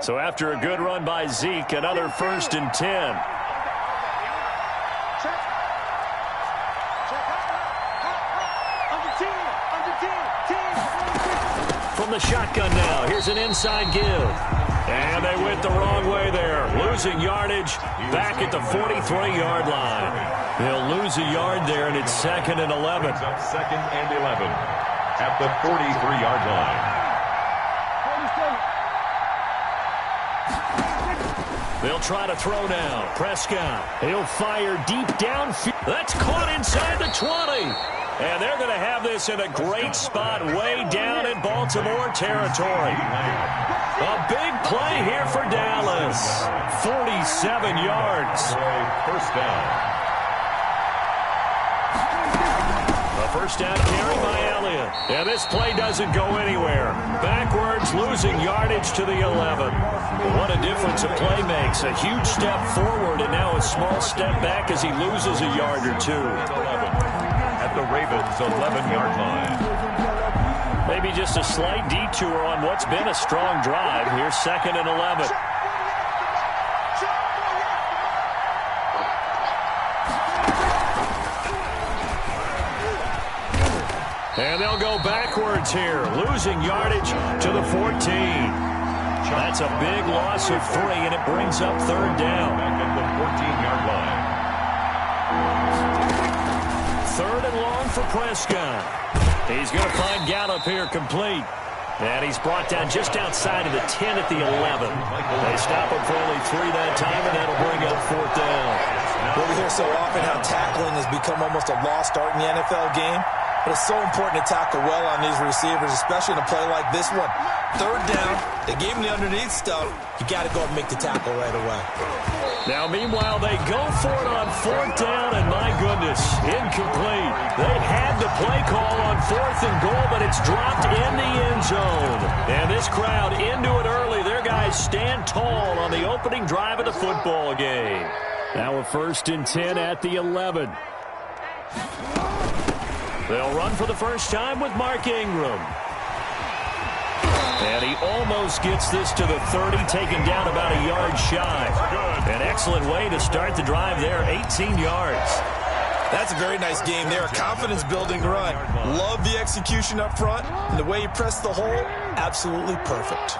So after a good run by Zeke, another 1st and 10. From the shotgun now, here's an inside give. And they went the wrong way there. Losing yardage back at the 43-yard line. They'll lose a yard there, and it's 2nd and 11. Second and 11 at the 43-yard line. They'll try to throw now. Prescott. He'll fire deep downfield. That's caught inside the 20. And they're going to have this in a great spot way down in Baltimore territory. A big play here for Dallas. 47 yards. First down. First down carry by Elliott. And this play doesn't go anywhere. Backwards, losing yardage to the 11. What a difference a play makes. A huge step forward and now a small step back as he loses a yard or two. At the Ravens' 11-yard line. Maybe just a slight detour on what's been a strong drive. Here's 2nd and 11. And they'll go backwards here, losing yardage to the 14. That's a big loss of 3, and it brings up 3rd down. Back at the 14-yard line. 3rd and long for Prescott. He's going to find Gallup here complete. And he's brought down just outside of the 10 at the 11. They stop him for only 3 that time, and that'll bring up 4th down. Well, we hear so often how tackling has become almost a lost art in the NFL game. But it's so important to tackle well on these receivers, especially in a play like this one. 3rd down, they gave him the underneath stuff. You got to go and make the tackle right away. Now, meanwhile, they go for it on 4th down, and my goodness, incomplete. They had the play call on 4th and goal, but it's dropped in the end zone. And this crowd into it early. Their guys stand tall on the opening drive of the football game. Now a 1st and 10 at the 11. They'll run for the first time with Mark Ingram. And he almost gets this to the 30, taken down about a yard shy. An excellent way to start the drive there, 18 yards. That's a very nice game there, a confidence-building run. Love the execution up front, and the way he pressed the hole, absolutely perfect.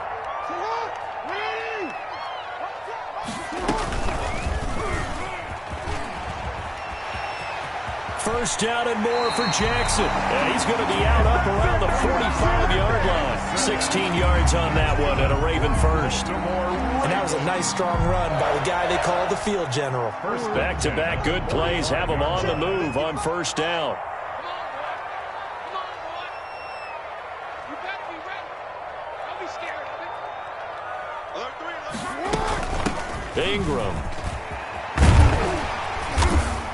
First down and more for Jackson. And he's going to be out up around the 45-yard line. 16 yards on that one and a Raven first. And that was a nice, strong run by the guy they call the field general. Back-to-back good plays have him on the move on 1st down. Ingram.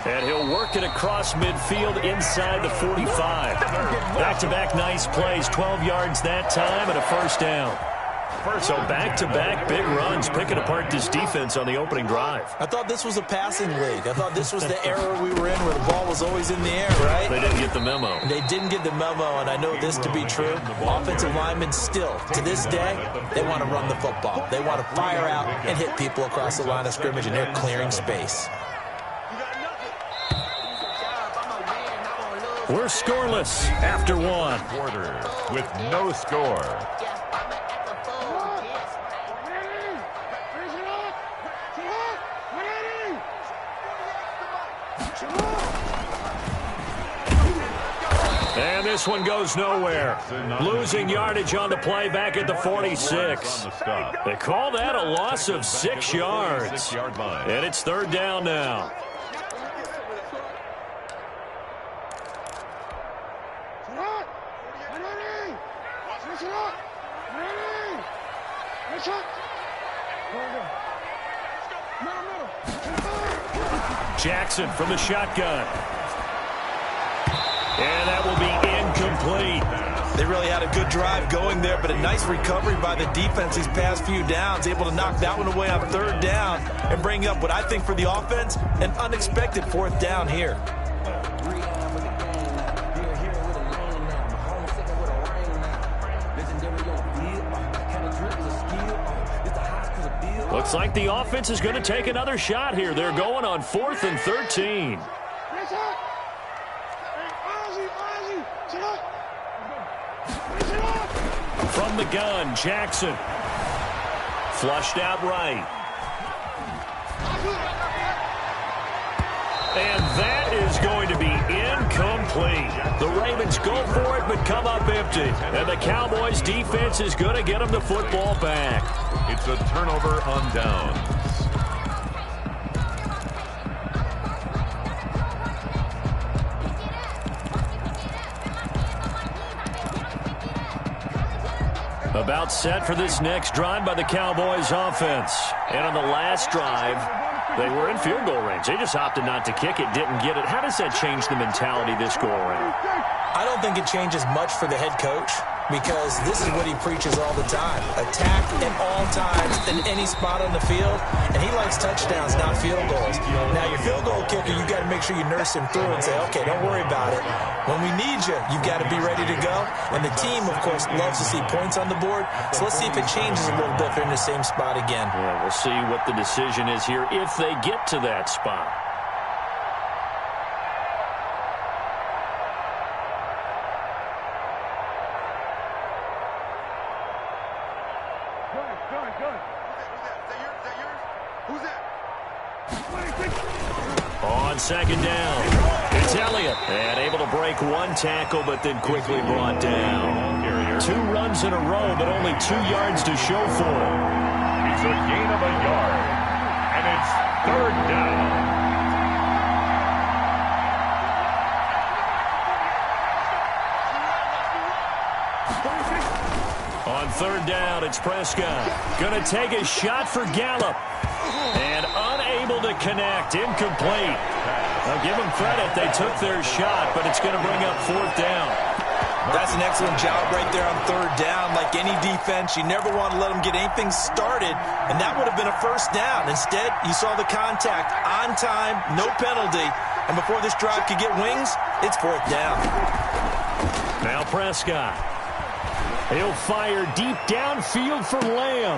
And he'll work it across midfield inside the 45. Back-to-back nice plays, 12 yards that time and a first down. So back-to-back big runs, picking apart this defense on the opening drive. I thought this was a passing league. I thought this was the era we were in where the ball was always in the air, right? They didn't get the memo. They didn't get the memo, and I know this to be true. Offensive linemen still, to this day, they want to run the football. They want to fire out and hit people across the line of scrimmage, and they're clearing space. We're scoreless after 1. Quarter with no score. And this one goes nowhere. Losing yardage on the play back at the 46. They call that a loss of 6 yards. And it's 3rd down now. Jackson from the shotgun. And that will be incomplete. They really had a good drive going there, but a nice recovery by the defense these past few downs, able to knock that one away on 3rd down and bring up what I think for the offense, an unexpected 4th down here. Looks like the offense is going to take another shot here. They're going on 4th and 13. From the gun, Jackson. Flushed out right. And that is going to be incomplete. The Ravens go for it but come up empty. And the Cowboys defense is going to get them the football back. It's a turnover on downs. About set for this next drive by the Cowboys offense. And on the last drive, they were in field goal range. They just opted not to kick it, didn't get it. How does that change the mentality this go around? I don't think it changes much for the head coach because this is what he preaches all the time. Attack at all times in any spot on the field, and he likes touchdowns, not field goals. Now, your field goal kicker, you've got to make sure you nurse him through and say, okay, don't worry about it. When we need you, you've got to be ready to go. And the team, of course, loves to see points on the board. So let's see if it changes a little bit if they're in the same spot again. Yeah, we'll see what the decision is here if they get to that spot. On second down, it's Elliott. And able to break one tackle, but then quickly brought down. 2 runs in a row, but only 2 yards to show for it. It's a gain of a yard, and it's 3rd down. On 3rd down, it's Prescott. Going to take a shot for Gallup. And unable to connect. Incomplete. I'll give them credit. They took their shot, but it's going to bring up 4th down. That's an excellent job right there on 3rd down. Like any defense, you never want to let them get anything started, and that would have been a 1st down. Instead, you saw the contact on time, no penalty, and before this drive could get wings, it's 4th down. Now Prescott. He'll fire deep downfield for Lamb.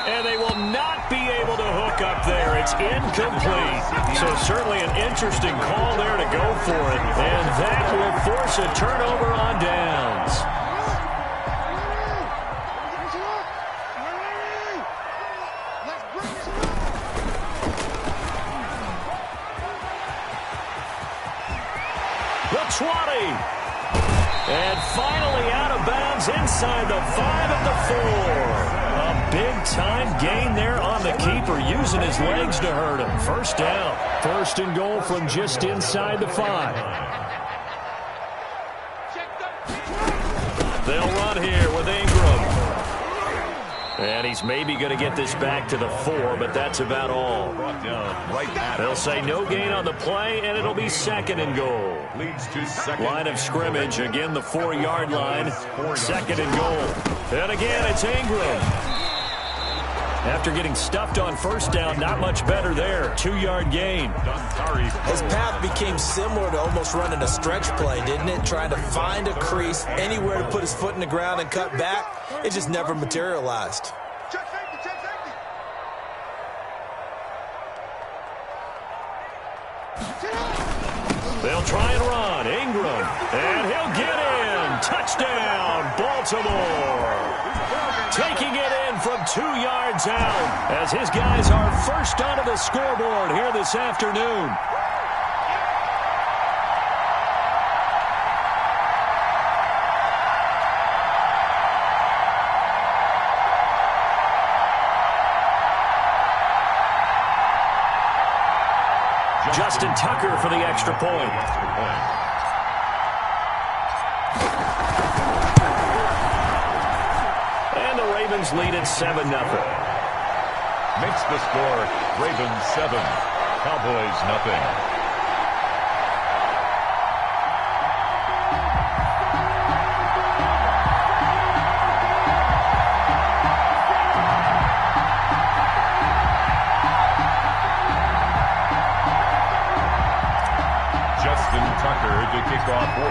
And they will not be able to hook up there. It's incomplete. So certainly an interesting call there to go for it. And that will force a turnover on downs. The 20. And finally out of bounds inside the 5 at the 4. A big-time gain there on the keeper, using his legs to hurt him. 1st down. 1st and goal from just inside the 5. They'll run here with Ingram. And he's maybe going to get this back to the 4, but that's about all. They'll say no gain on the play, and it'll be 2nd and goal. Line of scrimmage, again the 4-yard line. 2nd and goal. And again, it's Ingram. After getting stuffed on 1st down, not much better there. 2-yard gain. His path became similar to almost running a stretch play, didn't it? Trying to find a crease, anywhere to put his foot in the ground and cut back. It just never materialized. They'll try and run. Ingram. And he'll get in. Touchdown, Baltimore. Taking it in from 2 yards out as his guys are first onto the scoreboard here this afternoon. Justin Tucker for the extra point. And the Ravens lead at 7-0. Makes the score Ravens 7, Cowboys nothing.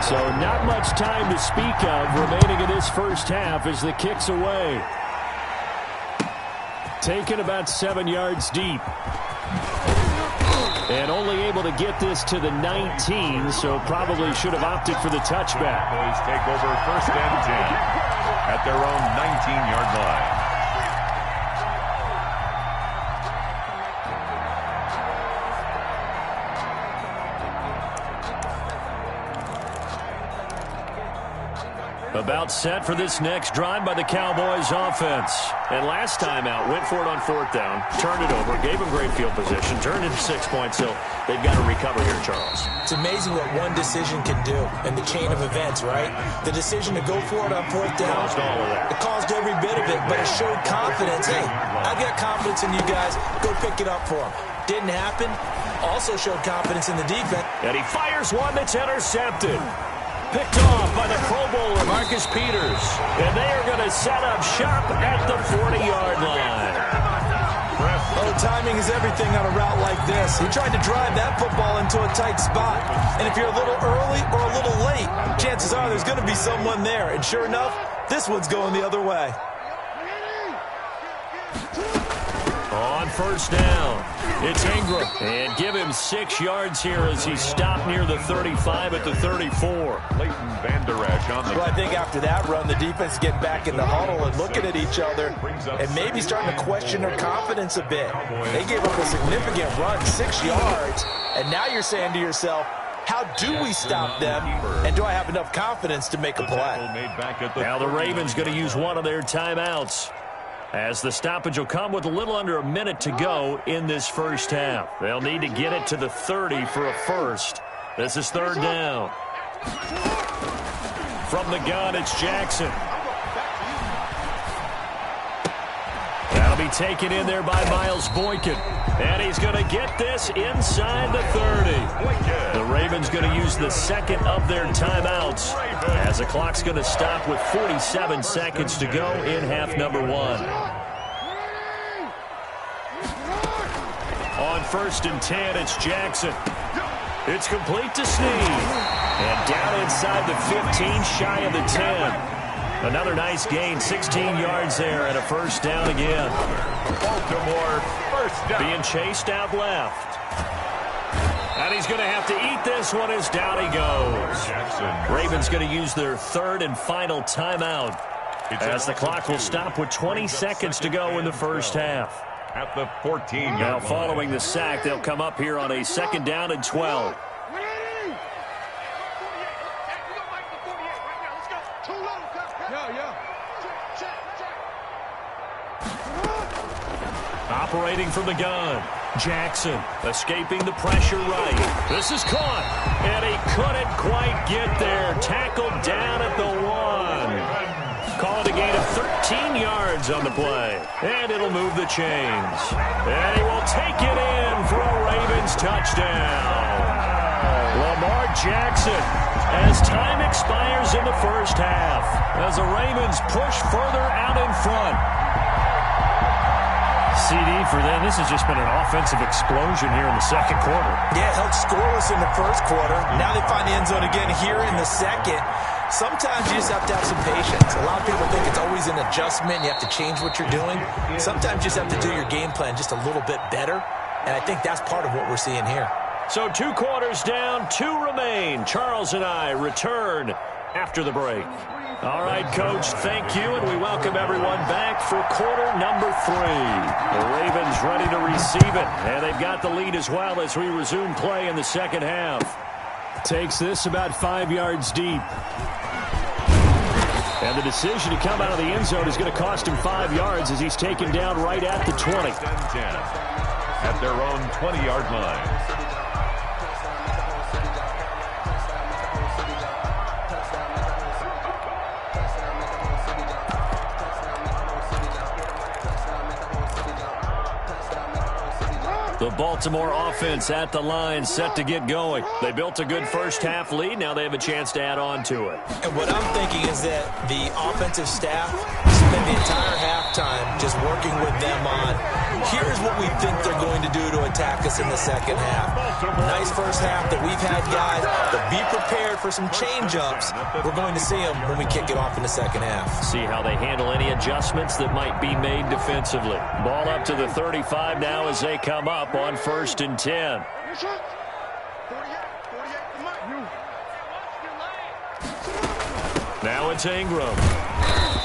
So not much time to speak of remaining in this 1st half as the kick's away. Taken about 7 yards deep. And only able to get this to the 19, so probably should have opted for the touchback. Boys take over 1st and 10 at their own 19-yard line. About set for this next drive by the Cowboys offense. And last time out, went for it on 4th down, turned it over, gave them great field position, turned into 6 points, so they've got to recover here, Charles. It's amazing what one decision can do in the chain of events, right? The decision to go for it on 4th down, Caused all of that. It caused every bit of it, but it showed confidence. Hey, I've got confidence in you guys. Go pick it up for them. Didn't happen. Also showed confidence in the defense. And he fires one that's intercepted. Picked off by the Pro Bowler, Marcus Peters. And they are going to set up shop at the 40-yard line. Oh, timing is everything on a route like this. He tried to drive that football into a tight spot. And if you're a little early or a little late, chances are there's going to be someone there. And sure enough, this one's going the other way. On 1st down, it's Ingram. And give him 6 yards here as he stopped near the 35 at the 34. Leighton Vander Esch on the... Well, I think after that run, the defense getting back in the huddle and looking at each other and maybe starting to question their confidence a bit. They gave up a significant run, 6 yards, and now you're saying to yourself, how do we stop them, and do I have enough confidence to make a play? Now the Ravens going to use one of their timeouts, as the stoppage will come with a little under a minute to go in this first half. They'll need to get it to the 30 for a first. This is 3rd down. From the gun, it's Jackson. That'll be taken in there by Miles Boykin. And he's going to get this inside the 30. The Ravens going to use the 2nd of their timeouts, as the clock's going to stop with 47 seconds to go in half number 1. On 1st and 10, it's Jackson. It's complete to Snead. And down inside the 15, shy of the 10. Another nice gain, 16 yards there, and a 1st down again. Baltimore 1st down. Being chased out left. And he's going to have to eat this one as down he goes. Jackson. Ravens going to use their 3rd and final timeout, as the clock will stop with 20 seconds to go in the first half. At the 14-yard line. Now following the sack, they'll come up here on a 2nd down and 12. Operating from the gun, Jackson escaping the pressure right. This is caught, and he couldn't quite get there. Tackled down at the 1. Called a gain of 13 yards on the play, and it'll move the chains. And he will take it in for a Ravens touchdown. Lamar Jackson, as time expires in the first half, as the Ravens push further out in front. CD for them. This has just been an offensive explosion here in the 2nd quarter. Yeah, held scoreless in the 1st quarter. Now they find the end zone again here in the 2nd. Sometimes you just have to have some patience. A lot of people think it's always an adjustment. You have to change what you're doing. Sometimes you just have to do your game plan just a little bit better. And I think that's part of what we're seeing here. So 2 quarters down, 2 remain. Charles and I return after the break. All right, Coach, thank you, and we welcome everyone back for quarter number 3. The Ravens ready to receive it, and they've got the lead as well as we resume play in the 2nd half. Takes this about 5 yards deep. And the decision to come out of the end zone is going to cost him 5 yards as he's taken down right at the 20. At their own 20-yard line. The Baltimore offense at the line, set to get going. They built a good first half lead. Now they have a chance to add on to it. And what I'm thinking is that the offensive staff spent the entire halftime just working with them on Here's what we think they're going to do to attack us in the second half. Nice first half that we've had, guys, but be prepared for some change-ups. We're going to see them when we kick it off in the second half. See how they handle any adjustments that might be made defensively. Ball up to the 35 now as they come up on 1st and 10. Now it's Ingram.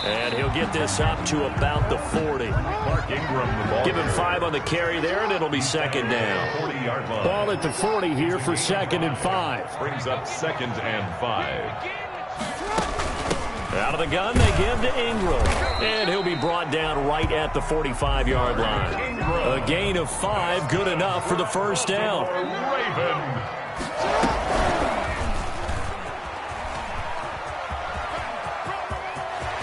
And he'll get this up to about the 40. Mark Ingram, the ball. Give him 5 on the carry there, and it'll be second down. 40-yard line. Ball at the 40 here for 2nd and 5. Brings up 2nd and 5. Out of the gun, they give to Ingram. And he'll be brought down right at the 45-yard line. A gain of 5, good enough for the first down. Raven.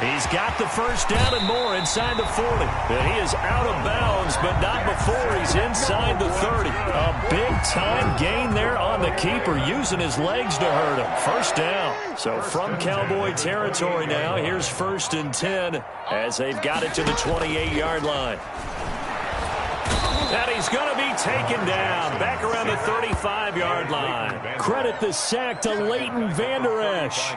He's got the first down and more inside the 40. And he is out of bounds, but not before he's inside the 30. A big-time gain there on the keeper, using his legs to hurt him. First down. So from Cowboy territory now, here's 1st and 10 as they've got it to the 28-yard line. And he's going to be taken down back around the 35-yard line. Credit the sack to Leighton Vander Esch.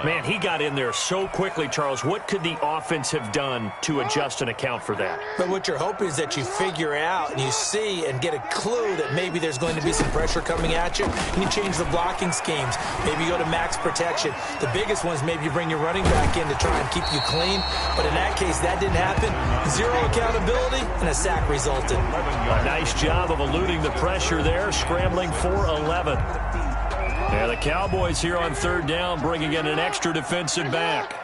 Man, he got in there so quickly, Charles. What could the offense have done to adjust and account for that? But what you're hoping is that you figure out and you see and get a clue that maybe there's going to be some pressure coming at you, and you change the blocking schemes. Maybe you go to max protection. The biggest one is maybe you bring your running back in to try and keep you clean. But in that case, that didn't happen. 0 accountability, and a sack resulted. A nice job of eluding the pressure there, scrambling for 11. Yeah, the Cowboys here on 3rd down, bringing in an extra defensive back.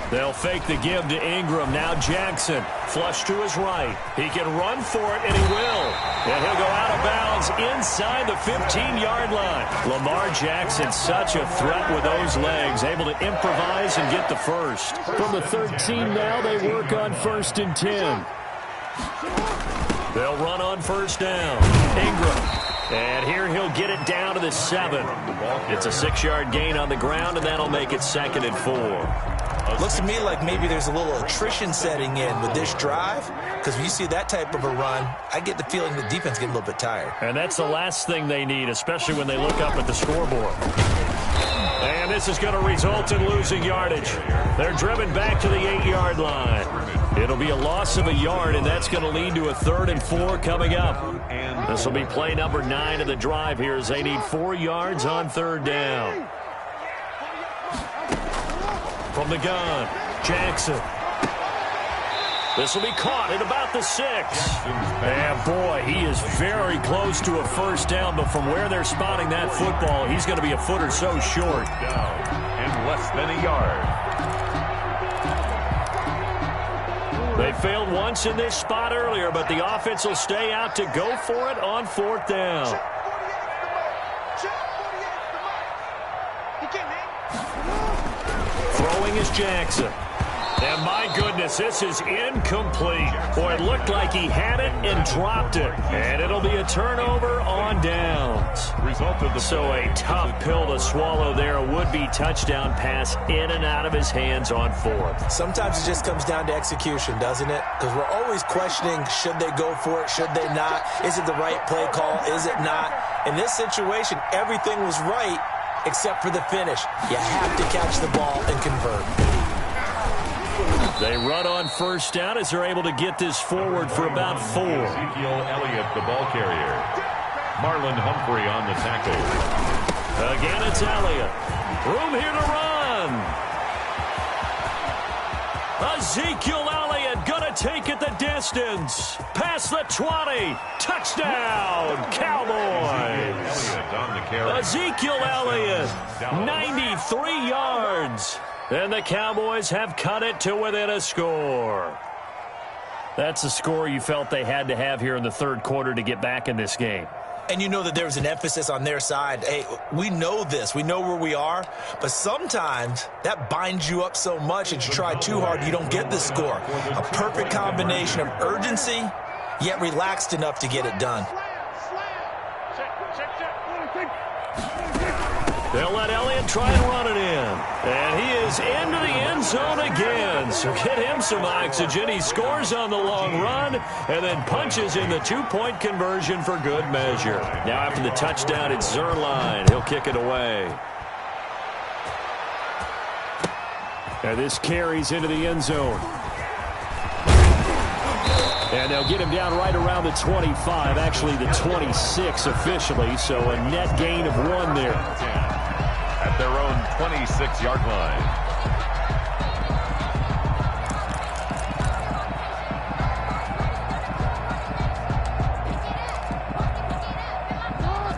They'll fake the give to Ingram. Now Jackson, flush to his right. He can run for it, and he will. And he'll go out of bounds inside the 15-yard line. Lamar Jackson, such a threat with those legs, able to improvise and get the first. From the 13 now, they work on 1st and 10. They'll run on 1st down. Ingram. And here he'll get it down to the 7. It's a 6-yard gain on the ground, and that'll make it 2nd and 4. Looks to me like maybe there's a little attrition setting in with this drive, because when you see that type of a run, I get the feeling the defense getting a little bit tired. And that's the last thing they need, especially when they look up at the scoreboard. And this is going to result in losing yardage. They're driven back to the 8-yard line. It'll be a loss of a yard, and that's going to lead to a 3rd and 4 coming up. This will be play number 9 of the drive here as they need 4 yards on 3rd down. From the gun, Jackson. This will be caught at about the 6. And boy, he is very close to a first down, but from where they're spotting that football, he's going to be a foot or so short. Down and less than a yard. They failed once in this spot earlier, but the offense will stay out to go for it on 4th down. Throwing is Jackson. And my goodness, this is incomplete. Boy, it looked like he had it and dropped it. And it'll be a turnover on downs. So a tough pill to swallow there. A would-be touchdown pass in and out of his hands on 4th. Sometimes it just comes down to execution, doesn't it? Because we're always questioning, should they go for it, should they not? Is it the right play call, is it not? In this situation, everything was right except for the finish. You have to catch the ball and convert. They run on 1st down as they're able to get this forward for about 4. Ezekiel Elliott, the ball carrier. Marlon Humphrey on the tackle. Again, it's Elliott. Room here to run. Ezekiel Elliott going to take it the distance. Past the 20. Touchdown, Cowboys. Ezekiel Elliott, 93 yards. And the Cowboys have cut it to within a score. That's the score you felt they had to have here in the 3rd quarter to get back in this game. And you know that there was an emphasis on their side. Hey, we know this. We know where we are. But sometimes that binds you up so much that you try too hard, you don't get the score. A perfect combination of urgency, yet relaxed enough to get it done. They'll let Elliott try and run it in. And he is into the end zone again. So get him some oxygen. He scores on the long run and then punches in the two-point conversion for good measure. Now after the touchdown, it's Zerline. He'll kick it away. And this carries into the end zone. And they'll get him down right around the 25, actually the 26 officially, so a net gain of 1 there. At their own 26-yard line.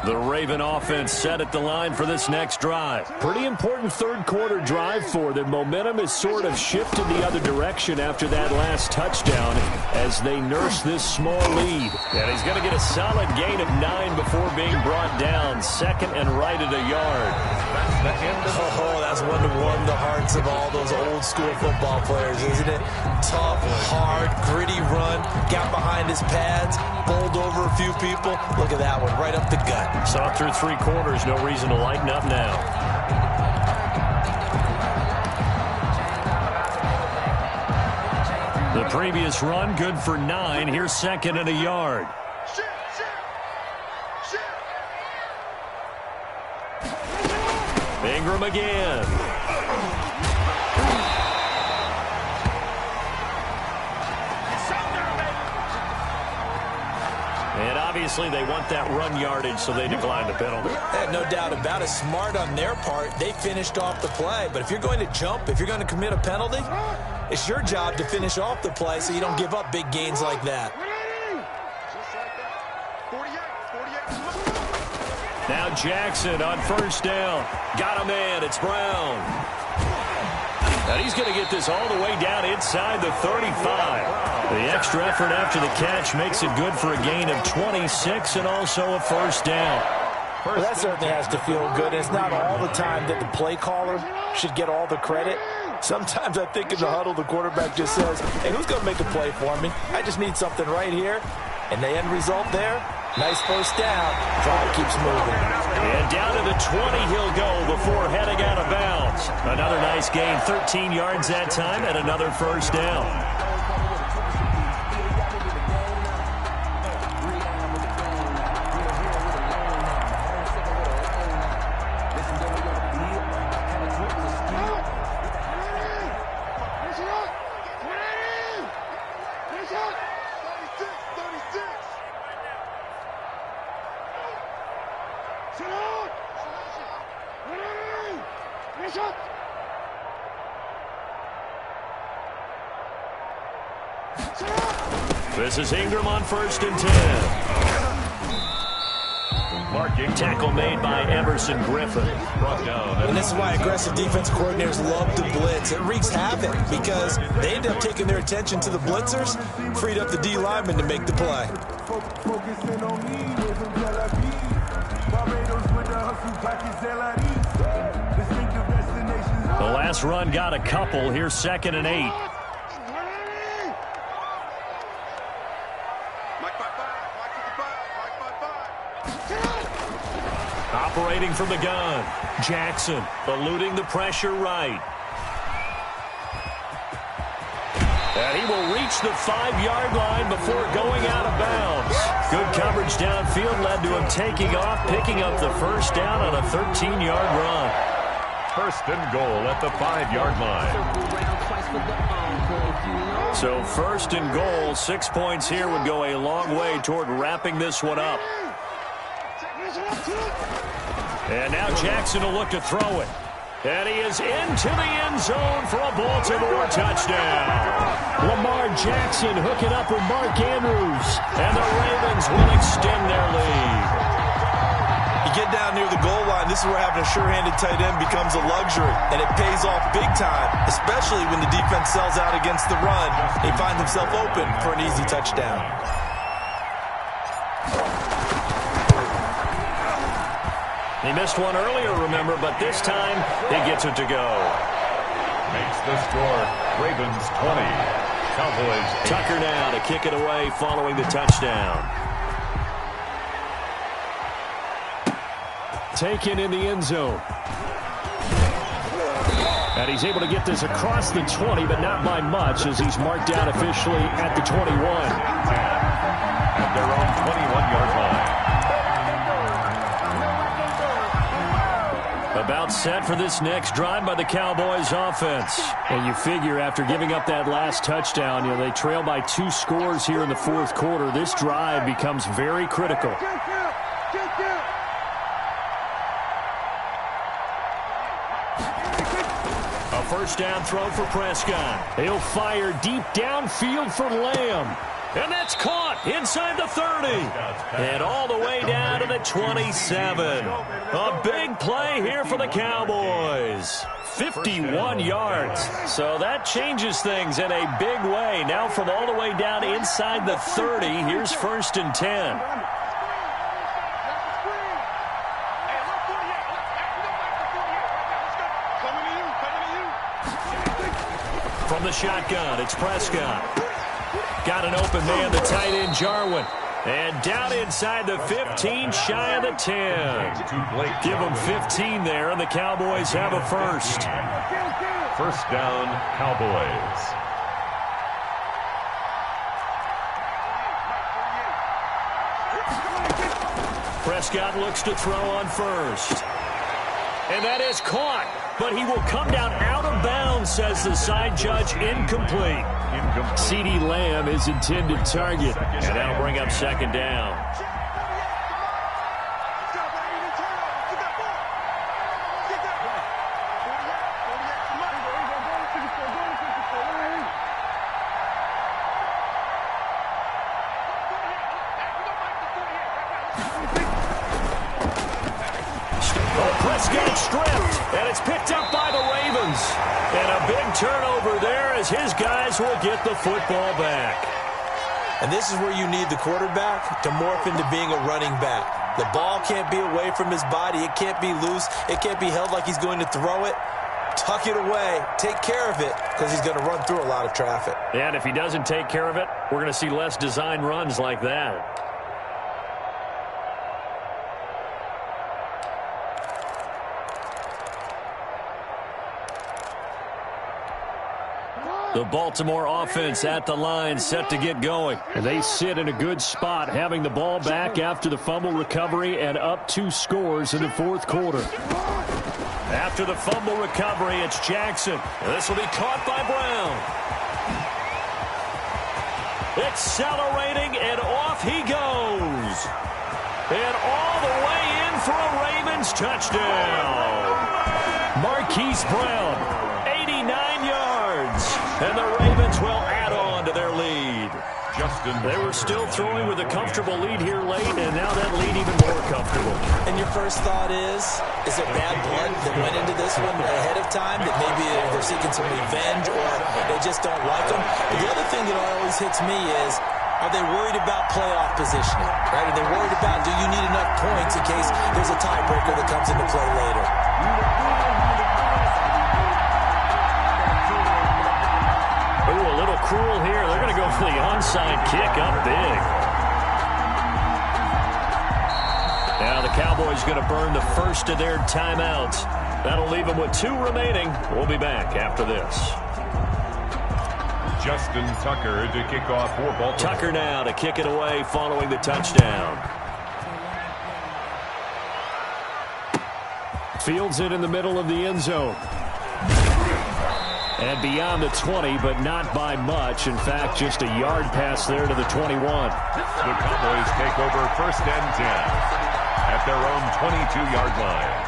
The Raven offense set at the line for this next drive. Pretty important third-quarter drive for them. Momentum has sort of shifted the other direction after that last touchdown as they nurse this small lead. And he's going to get a solid gain of 9 before being brought down. Second and right at a yard. Oh, that's one to warm the hearts of all those old-school football players, isn't it? Tough, hard, gritty run. Got behind his pads, bowled over a few people. Look at that one, right up the gut. Saw through 3 quarters, no reason to lighten up now. The previous run, good for 9. Here's second and a yard. Ingram again. And obviously they want that run yardage, so they declined the penalty. No doubt about it. Smart on their part. They finished off the play. But if you're going to jump, if you're going to commit a penalty, it's your job to finish off the play so you don't give up big gains like that. Now Jackson on first down. Got a man. It's Brown. And he's going to get this all the way down inside the 35. The extra effort after the catch makes it good for a gain of 26 and also a first down. Well, that certainly has to feel good. It's not all the time that the play caller should get all the credit. Sometimes I think in the huddle, the quarterback just says, hey, who's going to make a play for me? I just need something right here. And the end result there, nice first down. Drive keeps moving. And down to the 20 he'll go before heading out of bounds. Another nice gain, 13 yards that time, and another first down. This is Ingram on first and 10. Tackle made by Emerson Griffin. And this is why aggressive defense coordinators love to blitz. It wreaks havoc because they end up taking their attention to the blitzers, freed up the D lineman to make the play. The last run got a couple. Here's second and 8. Operating from the gun. Jackson eluding the pressure right. And he will reach the 5-yard line before going out of bounds. Good coverage downfield led to him taking off, picking up the first down on a 13-yard run. First and goal at the 5-yard line. So first and goal, 6 points here would go a long way toward wrapping this one up. And now Jackson will look to throw it. And he is into the end zone for a Baltimore touchdown. Lamar Jackson hooking up with Mark Andrews. And the Ravens will extend their lead. You get down near the goal line, this is where having a sure-handed tight end becomes a luxury. And it pays off big time, especially when the defense sells out against the run. He finds himself open for an easy touchdown. He missed one earlier, remember, but this time he gets it to go. Makes the score Ravens 20, Cowboys 8. Tucker now to kick it away following the touchdown. taken in the end zone. And he's able to get this across the 20, but not by much, as he's marked down officially at the 21. At their own 21-yard line. About set for this next drive by the Cowboys offense. And you figure after giving up that last touchdown, they trail by 2 scores here in the fourth quarter. This drive becomes very critical. A first down throw for Prescott. He'll fire deep downfield for Lamb. And that's caught inside the 30. And all the way down to the 27. A big play here for the Cowboys. 51 yards. So that changes things in a big way. Now from all the way down inside the 30, here's 1st and 10. From the shotgun, it's Prescott. Got an open man, the tight end, Jarwin. And down inside the 15, shy of the 10. Give them 15 there, and the Cowboys have a first. First down, Cowboys. Prescott looks to throw on first. And that is caught, but he will come down out of bounds, says the side judge. Incomplete. CeeDee Lamb is intended target, and that'll bring up second down. Prescott stripped, and it's picked up by the Ravens. And a big turnover there as his guys will get the football back. And this is where you need the quarterback to morph into being a running back. The ball can't be away from his body. It can't be loose. It can't be held like he's going to throw it. Tuck it away. Take care of it, because he's going to run through a lot of traffic. And if he doesn't take care of it, we're going to see less design runs like that. The Baltimore offense at the line, set to get going. And they sit in a good spot, having the ball back after the fumble recovery and up 2 scores in the fourth quarter. After the fumble recovery, it's Jackson. And this will be caught by Brown. Accelerating, and off he goes. And all the way in for a Ravens touchdown. Marquise Brown, 89 yards. And the Ravens will add on to their lead. They were still throwing with a comfortable lead here late, and now that lead even more comfortable. And your first thought is it bad blood that went into this one ahead of time, that maybe they're seeking some revenge or they just don't like them? But the other thing that always hits me is, are they worried about playoff positioning? Right? Are they worried about, do you need enough points in case there's a tiebreaker that comes into play later? Ooh, a little cruel here. They're going to go for the onside kick up big. Now the Cowboys going to burn the first of their timeouts. That'll leave them with 2 remaining. We'll be back after this. Justin Tucker to kick off for Baltimore. Tucker now to kick it away following the touchdown. Fields it in the middle of the end zone. And beyond the 20, but not by much. In fact, just a yard pass there to the 21. The Cowboys take over 1st and 10 at their own 22-yard line.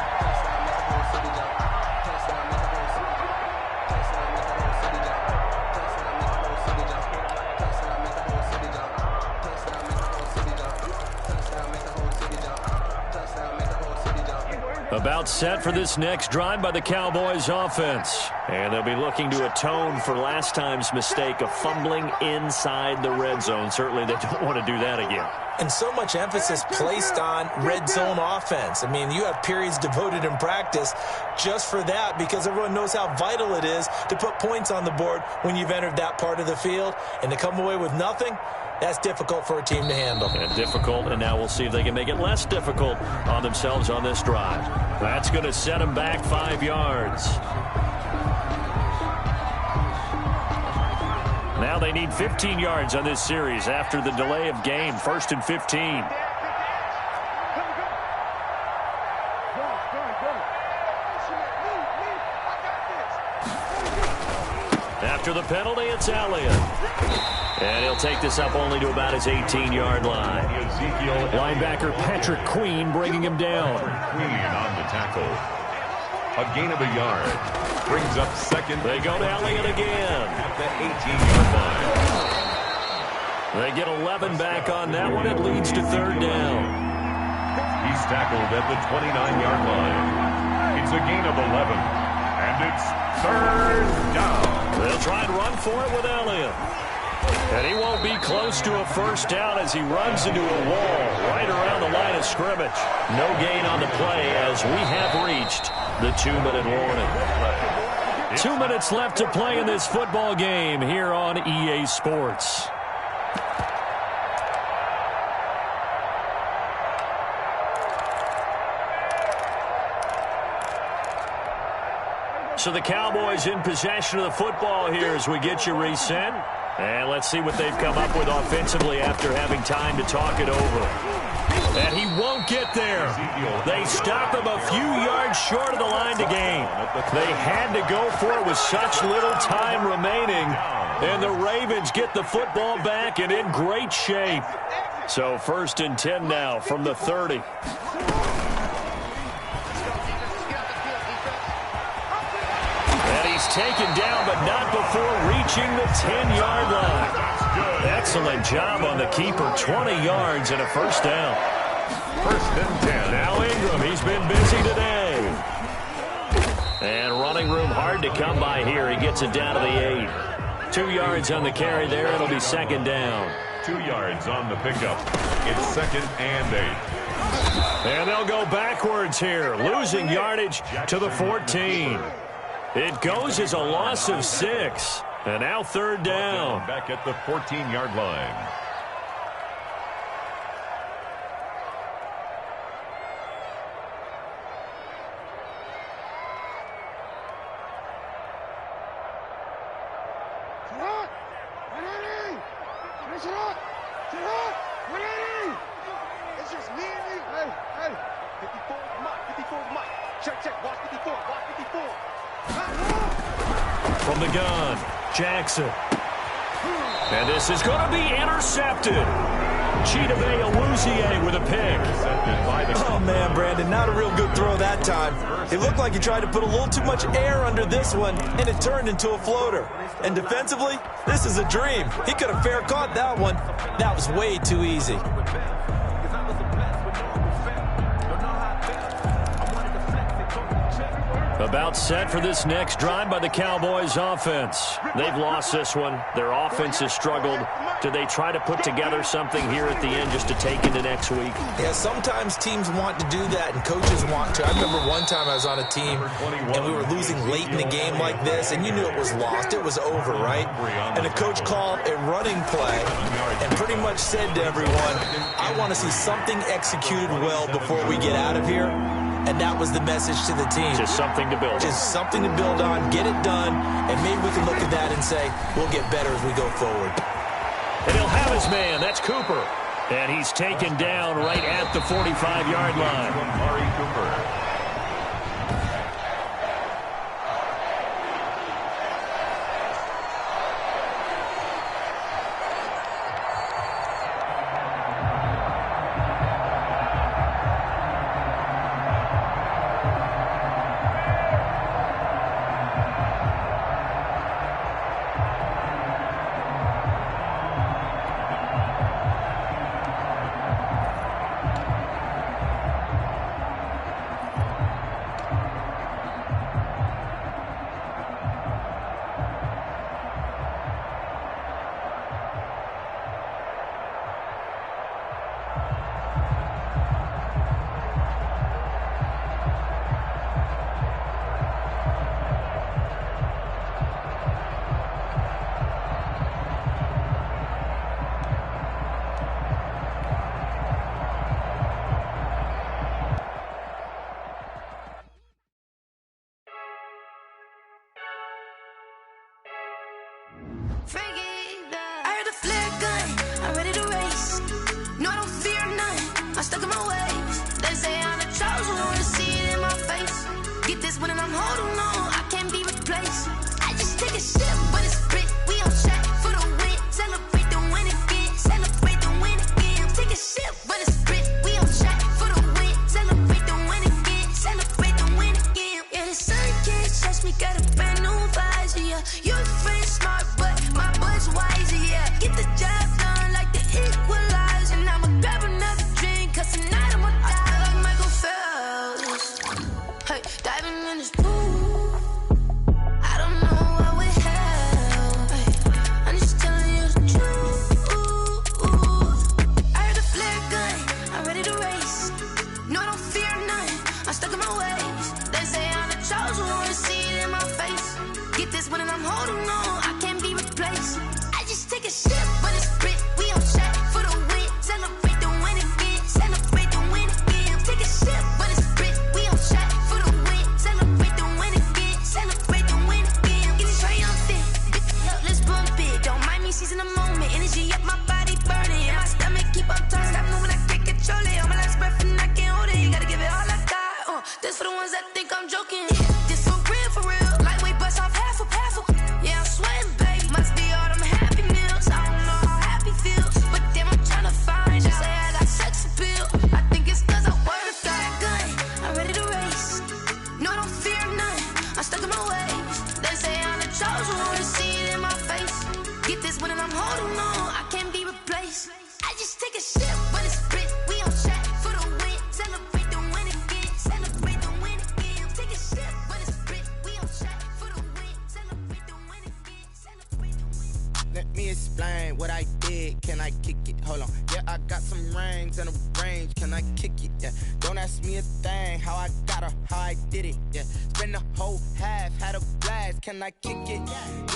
About set for this next drive by the Cowboys offense. And they'll be looking to atone for last time's mistake of fumbling inside the red zone. Certainly they don't want to do that again. And so much emphasis placed on red zone offense. I mean, you have periods devoted in practice just for that, because everyone knows how vital it is to put points on the board when you've entered that part of the field. And to come away with nothing, That's difficult for a team to handle. And difficult, and now we'll see if they can make it less difficult on themselves on this drive. That's going to set them back 5 yards. Now they need 15 yards on this series after the delay of game. 1st and 15. After the penalty, it's Elliott. And he'll take this up only to about his 18-yard line. Linebacker Patrick Queen bringing him down. Queen on the tackle. A gain of a yard. Brings up 2nd. They go to Elliott again. At the 18-yard line. They get 11 back on that one. It leads to 3rd down. He's tackled at the 29-yard line. It's a gain of 11. And it's 3rd down. They'll try and run for it with Elliott. And he won't be close to a 1st down as he runs into a wall right around the line of scrimmage. No gain on the play as we have reached the 2-minute warning. 2 minutes left to play in this football game here on EA Sports. So the Cowboys in possession of the football here as we get you reset. And let's see what they've come up with offensively after having time to talk it over. And he won't get there. They stop him a few yards short of the line to gain. They had to go for it with such little time remaining. And the Ravens get the football back and in great shape. So 1st and 10 now from the 30. Taken down, but not before reaching the 10-yard line. Excellent job on the keeper. 20 yards and a 1st down. 1st and 10. Now Ingram, he's been busy today. And running room hard to come by here. He gets it down to the 8. 2 yards on the carry there. It'll be 2nd down. 2 yards on the pickup. It's 2nd and 8. And they'll go backwards here, losing yardage to the 14. It goes as a loss of 6. And now 3rd down. Back at the 14-yard line. It's just me and you. Hey. 54, Mike. Check. Watch 54. Watch 54. From the gun, Jackson. And this is going to be intercepted. Chidobe Awuzie with a pick. Oh, man, Brandon, not a real good throw that time. It looked like he tried to put a little too much air under this one, and it turned into a floater. And defensively, this is a dream. He could have fair caught that one. That was way too easy. About set for this next drive by the Cowboys offense. They've lost this one. Their offense has struggled. Do they try to put together something here at the end just to take into next week? Yeah, sometimes teams want to do that and coaches want to. I remember one time I was on a team and we were losing late in the game like this, and you knew it was lost. It was over, right? And the coach called a running play and pretty much said to everyone, I want to see something executed well before we get out of here. And that was the message to the team. Just something to build on. Just something to build on, get it done, and maybe we can look at that and say, we'll get better as we go forward. And he'll have his man. That's Cooper. And he's taken down right at the 45-yard line. Amari Cooper. stuck in my ways. They say I'm the chosen one, to see it in my face. Get this one and I'm holding on, I can't be replaced. I just take a sip, but it's split. We on track for the win. Celebrate the win again. Celebrate the win again. Take a sip, but it's split. We on track for the win. Celebrate the win again. Celebrate the win again. Yeah, the sun can't touch me. Got a brand new visor. Yeah, your friend smart, but my boy's wiser. Yeah, get the job done like the equalizer. And I'ma grab another drink, 'cause tonight I'ma die like Michael Phelps. Hey, diving in this pool. I don't know what we have. Hey, I'm just telling you the truth. I heard the flare gun. I'm ready to race. No, I don't fear none. I'm stuck in my ways. They say I'm the chosen one, to see it in my face. Get this one and I'm holding on, I can't be replaced. I just take a sip, but it's split. We on track for the win. Celebrate the win again. Celebrate the win again. Take a sip, but it's split. We on track for the win. Celebrate the win again. Celebrate the win again. Get it triumphant. Let's bump it. Don't mind me seizing the moment. Energy up, my body burning. And my stomach keep on turning. Stop moving, I can't control it. On my last breath and I can't hold it. You gotta give it all I got. This for the ones that think I'm joking. This for real, for real. Lightweight bust off half a. Yeah, I'm sweating, baby. Must be all them happy meals. I don't know how happy feels, but damn, I'm trying to find out. Say I got sex appeal. I think it's 'cause I wear the flag gun. I'm ready to race. No, I don't fear none. I'm stuck in my ways. They say I'm the chosen one, to see it in my face. Get this one and I'm holding on, I can't be replaced. I just take a sip, but it's split. We on track for the win. Celebrate the win again. Celebrate the win again. Take a sip, but it's split. We on track for the win. Celebrate the win again. Celebrate the win. Let me explain what I did. Can I kick it? Hold on. Yeah, I got some rings and a range. Can I kick it? Yeah. Don't ask me a thing. How I got her, how I did it. Yeah. Spend the whole half, had a blast. Can I kick it?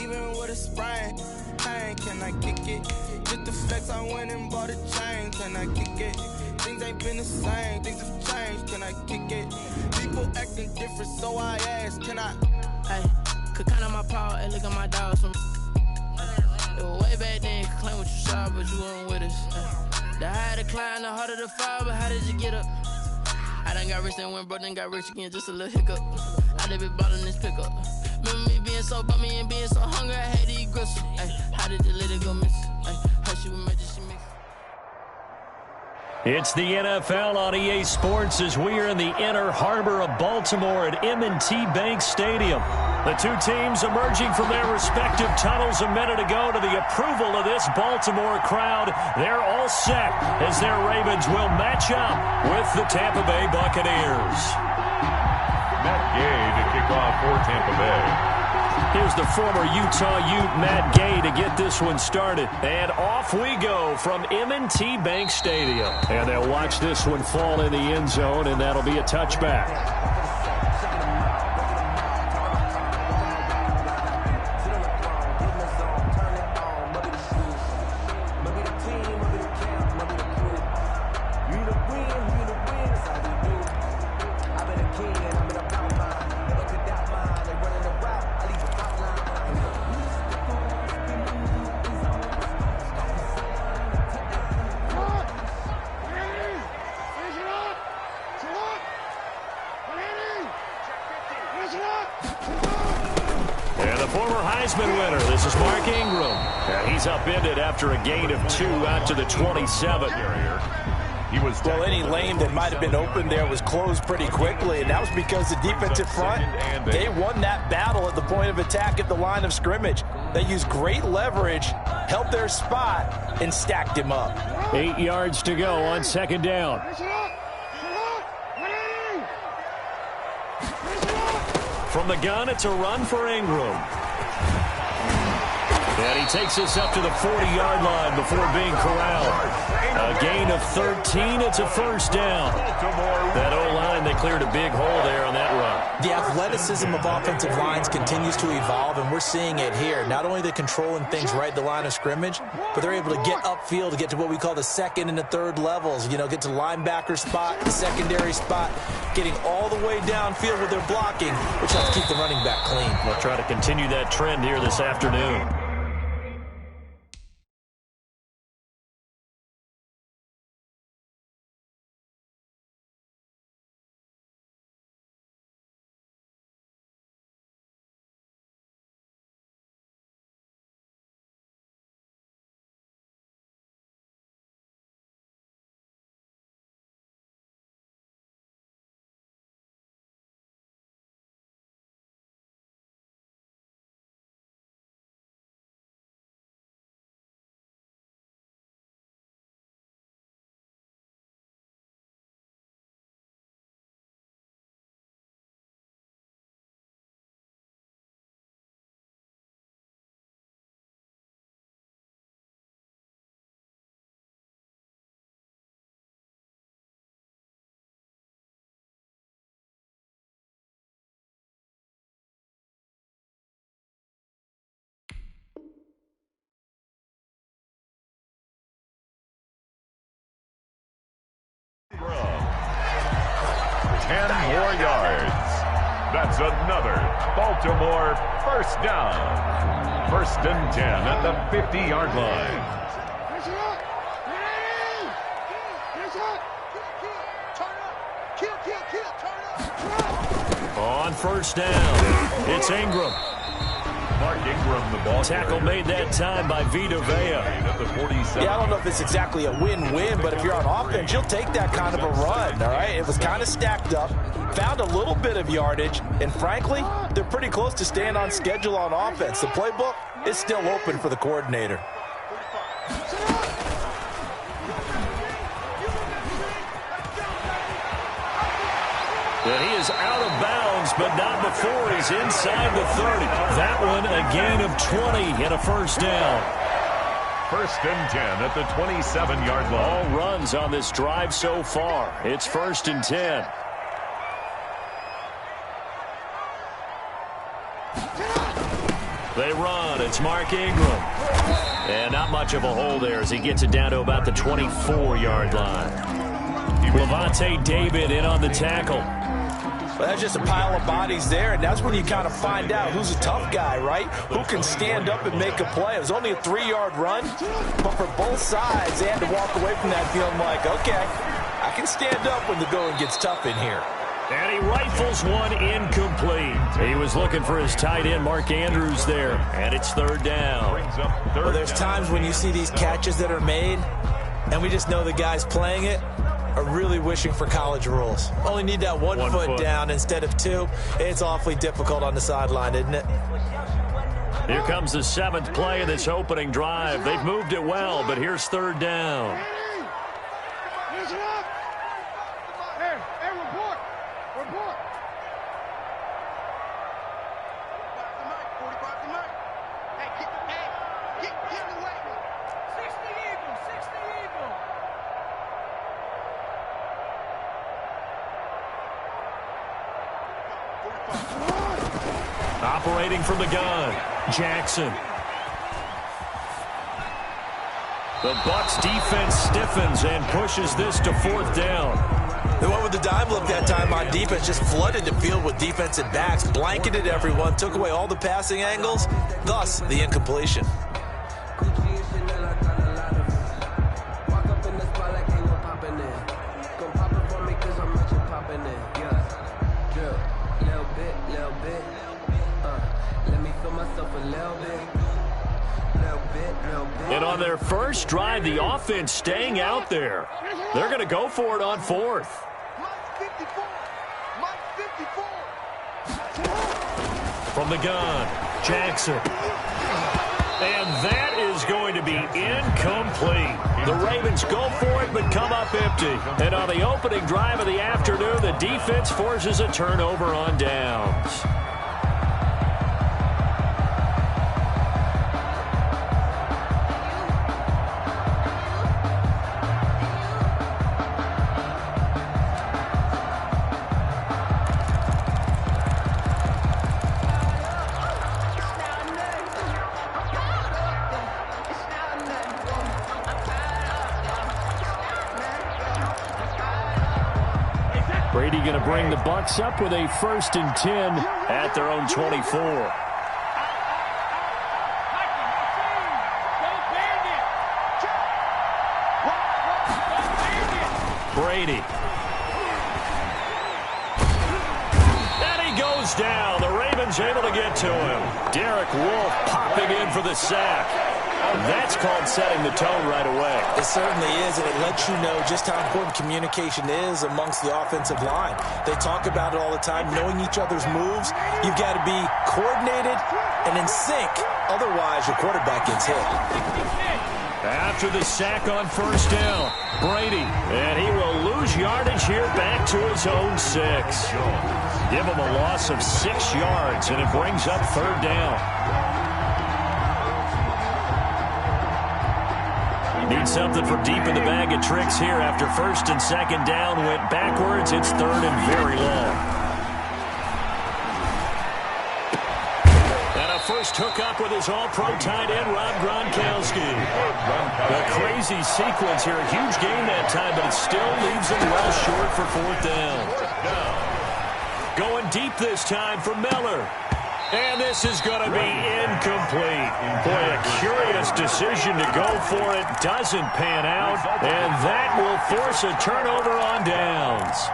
Even with a sprain. Pain, can I kick it? Just the flex, I went and bought a chain. Can I kick it? Things ain't been the same. Things have changed. Can I kick it? People acting different, so I asked. Can I? Hey, could count on my power and look at my dogs from. It was way back then, you could claim what you saw, but you weren't with us. The higher the climb, the harder the fall, but how did you get up? I done got rich, then went broke, then got rich again, just a little hiccup. I done been ballin' this pickup. Remember me being so bummy and being so hungry, I had to eat gristle. Ay, how did the lady go miss? Ay, Hershey with emergency mix. It's the NFL on EA Sports as we are in the inner harbor of Baltimore at M&T Bank Stadium. The two teams emerging from their respective tunnels a minute ago to the approval of this Baltimore crowd. They're all set as their Ravens will match up with the Tampa Bay Buccaneers. Matt Gay to kick off for Tampa Bay. Here's the former Utah Ute, Matt Gay, to get this one started. And off we go from M&T Bank Stadium. And they'll watch this one fall in the end zone, and that'll be a touchback. Upended after a gain of 2 out to the 27. Well, any lane that might have been open there was closed pretty quickly, and that was because the defensive front, they won that battle at the point of attack at the line of scrimmage. They used great leverage, held their spot, and stacked him up. 8 yards to go on second down. From the gun, it's a run for Ingram. And he takes us up to the 40-yard line before being corralled. A gain of 13. It's a first down. That O-line, they cleared a big hole there on that run. The athleticism of offensive lines continues to evolve, and we're seeing it here. Not only are they controlling things right at the line of scrimmage, but they're able to get upfield to get to what we call the second and the third levels. You know, get to linebacker spot, the secondary spot, getting all the way downfield with their blocking, which helps keep the running back clean. We'll try to continue that trend here this afternoon. 10 more yards. That's another Baltimore first down. 1st and 10 at the 50-yard line. On 1st down, it's Ingram. Mark Ingram, the ball tackle made that time by Vita Vea. Yeah, I don't know if it's exactly a win-win, but if you're on offense, you'll take that kind of a run, all right? It was kind of stacked up, found a little bit of yardage, and frankly, they're pretty close to staying on schedule on offense. The playbook is still open for the coordinator. And he is out of bounds, but not before he's inside the 30. That one a gain of 20 and a first down. 1st and 10 at the 27-yard line. All runs on this drive so far. It's 1st and 10. They run. It's Mark Ingram. And not much of a hole there as he gets it down to about the 24-yard line. Levante David in on the tackle. Well, that's just a pile of bodies there, and that's when you kind of find out who's a tough guy, right? Who can stand up and make a play. It was only a 3-yard run, but for both sides, they had to walk away from that feeling like, okay, I can stand up when the going gets tough in here. And he rifles one incomplete. He was looking for his tight end, Mark Andrews, there, and it's 3rd down. Well, there's times when you see these catches that are made, and we just know the guys playing it are really wishing for college rules. Only need that one foot down instead of 2. It's awfully difficult on the sideline, isn't it? Here comes the 7th play of this opening drive. They've moved it well, but here's 3rd down. Operating from the gun, Jackson. The Bucs defense stiffens and pushes this to 4th down. They went with the dime look that time on defense, just flooded the field with defensive backs, blanketed everyone, took away all the passing angles, thus the incompletion. And on their first drive, the offense staying out there. They're going to go for it on 4th. From the gun, Jackson. And that is going to be incomplete. The Ravens go for it but come up empty. And on the opening drive of the afternoon, the defense forces a turnover on downs. Brady going to bring the Bucs up with a 1st and 10 at their own 24. Brady. And he goes down. The Ravens able to get to him. Derek Wolfe popping in for the sack. That's called setting the tone right away. It certainly is, and it lets you know just how important communication is amongst the offensive line. They talk about it all the time, knowing each other's moves. You've got to be coordinated and in sync. Otherwise, your quarterback gets hit. After the sack on 1st down, Brady, and he will lose yardage here back to his own 6. Give him a loss of 6 yards, and it brings up 3rd down. Need something from deep in the bag of tricks here after 1st and 2nd down went backwards. It's 3rd and very long. And a first hookup with his all-pro tight end, Rob Gronkowski. A crazy sequence here. A huge game that time, but it still leaves him well short for 4th down. down. Going deep this time for Miller. And this is going to be incomplete. Boy, a curious decision to go for it. Doesn't pan out. And that will force a turnover on downs.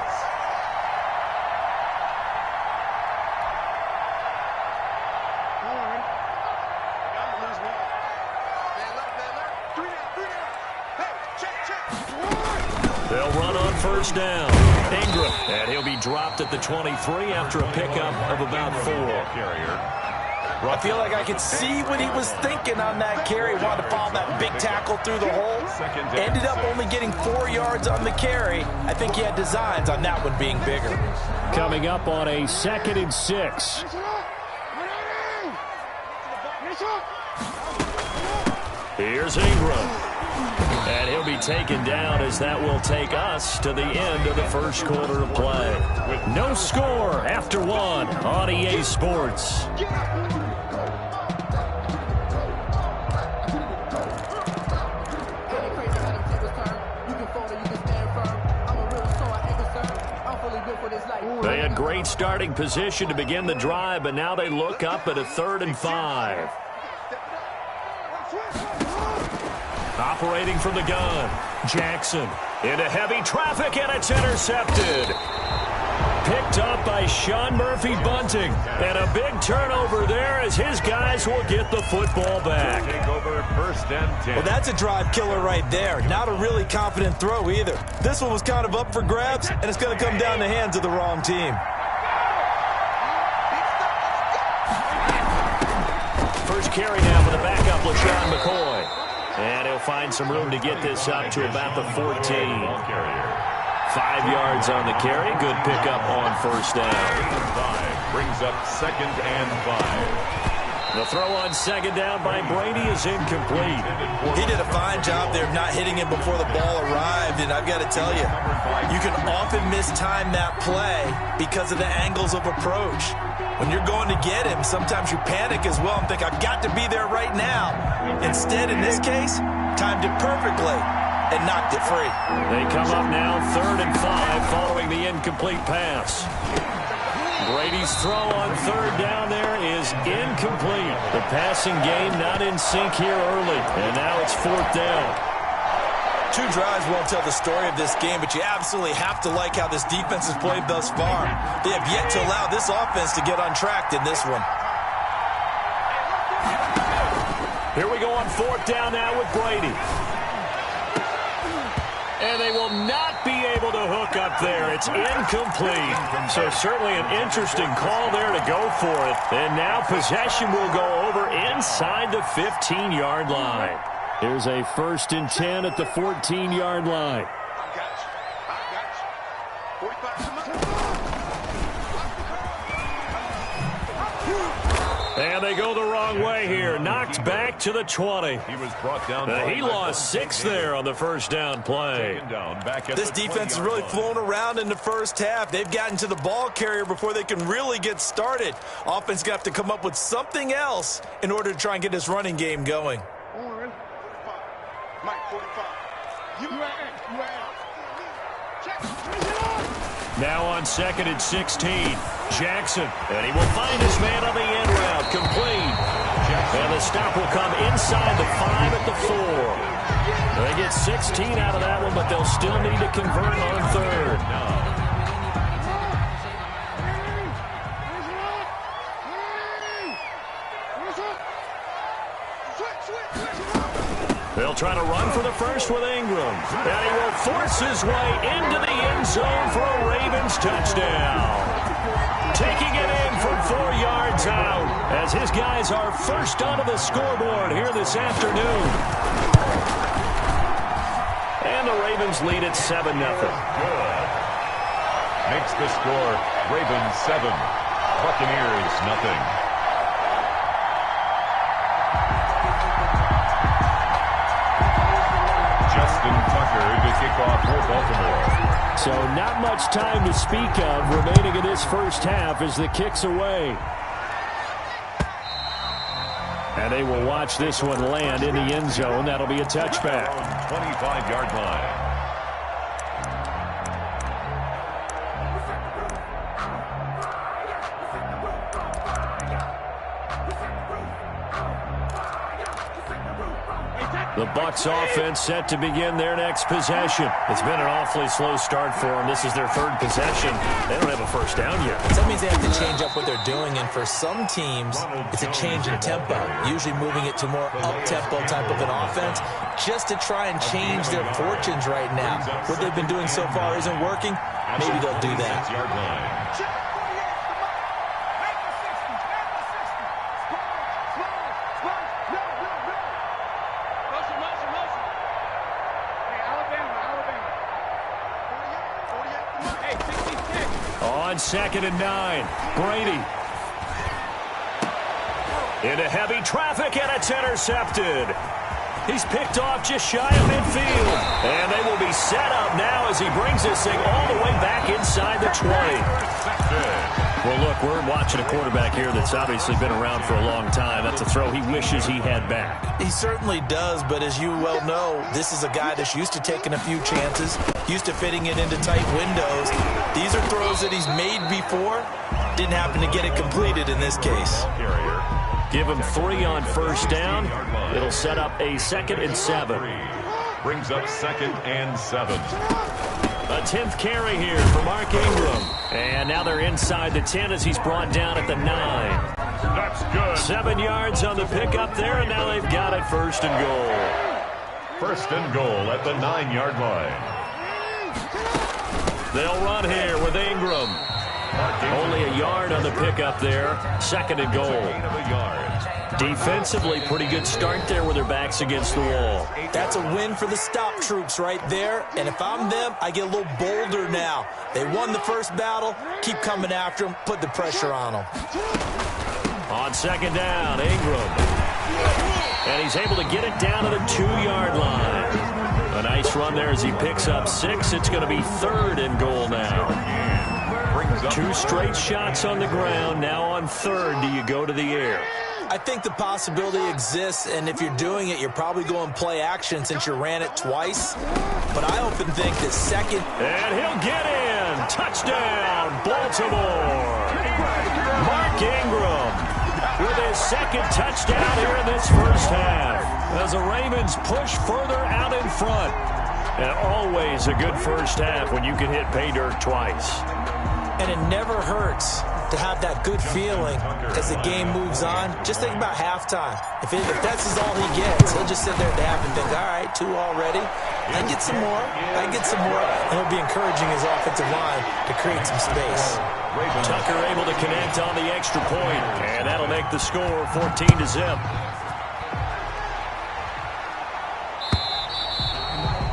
They'll run on first down. Ingram, and he'll be dropped at the 23 after a pickup of about 4. I feel like I could see what he was thinking on that carry. Wanted to follow that big tackle through the hole. Ended up only getting 4 yards on the carry. I think he had designs on that one being bigger. Coming up on a 2nd and 6. Here's Ingram. And he'll be taken down as that will take us to the end of the first quarter of play. No score after 1 on EA Sports. They had great starting position to begin the drive, but now they look up at a 3rd and 5. Operating from the gun, Jackson into heavy traffic, and it's intercepted. Picked up by Sean Murphy Bunting, and a big turnover there as his guys will get the football back. Take over 1st and 10. Well, that's a drive killer right there. Not a really confident throw either. This one was kind of up for grabs, and it's going to come down the hands of the wrong team. First carry now for the backup, LaShawn McCoy. And he'll find some room to get this up to about the 14. 5 yards on the carry. Good pickup on first down. 5 brings up 2nd and 5. The throw on 2nd down by Brady is incomplete. He did a fine job there of not hitting it before the ball arrived, and I've got to tell you, you can often mistime that play because of the angles of approach. When you're going to get him, sometimes you panic as well and think, I've got to be there right now. Instead, in this case, timed it perfectly and knocked it free. They come up now 3rd and 5 following the incomplete pass. Brady's throw on 3rd down there is incomplete. The passing game not in sync here early, and now it's 4th down. 2 drives won't tell the story of this game, but you absolutely have to like how this defense has played thus far. They have yet to allow this offense to get untracked in this one. Here we go on 4th down now with Brady. And they will not be able to hook up there. It's incomplete. So certainly an interesting call there to go for it. And now possession will go over inside the 15-yard line. Here's a 1st and 10 at the 14-yard line. And they go the wrong way here. Knocked back to the 20. He was brought down. He lost 6 there on the first down play. This defense has really flown around in the first half. They've gotten to the ball carrier before they can really get started. Offense got to come up with something else in order to try and get this running game going. Now on 2nd and 16, Jackson, and he will find his man on the end route, complete. And the stop will come inside the 5 at the 4. They get 16 out of that one, but they'll still need to convert on 3rd. They'll try to run for the first with Ingram. And he will force his way into the end zone for a Ravens touchdown. Taking it in from 4 yards out as his guys are first onto the scoreboard here this afternoon. And the Ravens lead at 7-0. Good. Makes the score Ravens 7, Buccaneers nothing. To kick off for Baltimore. So not much time to speak of remaining in this first half as the kick's away. And they will watch this one land in the end zone. That'll be a touchback. 25-yard line. The Bucs offense set to begin their next possession. It's been an awfully slow start for them. This is their third possession. They don't have a first down yet. That means they have to change up what they're doing, and for some teams, it's a change in tempo, usually moving it to more up-tempo type of an offense just to try and change their fortunes right now. What they've been doing so far isn't working. Maybe they'll do that. On 2nd and 9, Brady. Into heavy traffic, and it's intercepted. He's picked off just shy of midfield. And they will be set up now as he brings this thing all the way back inside the 20. Well, look, we're watching a quarterback here that's obviously been around for a long time. That's a throw he wishes he had back. He certainly does, but as you well know, this is a guy that's used to taking a few chances, used to fitting it into tight windows. These are throws that he's made before. Didn't happen to get it completed in this case. Give him 3 on first down. It'll set up a 2nd and 7. Brings up 2nd and 7. A 10th carry here for Mark Ingram. And now they're inside the 10 as he's brought down at the 9. That's good. 7 yards on the pickup there, and now they've got it 1st and goal. 1st and goal at the 9-yard line. They'll run here with Ingram. Only a yard on the pickup there. 2nd and goal. Defensively, pretty good start there with their backs against the wall. That's a win for the stop troops right there. And if I'm them, I get a little bolder now. They won the first battle. Keep coming after them. Put the pressure on them. On 2nd down, Ingram. And he's able to get it down to the 2-yard line. A nice run there as he picks up 6. It's going to be 3rd and goal now. 2 straight shots on the ground. Now on 3rd, do you go to the air? I think the possibility exists, and if you're doing it, you're probably going play action since you ran it twice. But I often think that 2nd... And he'll get in. Touchdown, Baltimore. Mark Ingram with his 2nd touchdown here in this first half. As the Ravens push further out in front. And always a good first half when you can hit pay dirt twice. And it never hurts to have that good feeling as the game moves on. Just think about halftime. If that's all he gets, he'll just sit there at the half and think, all right, 2 already. I get some more. I get some more. And he'll be encouraging his offensive line to create some space. Tucker able to connect on the extra point, and that'll make the score 14-0.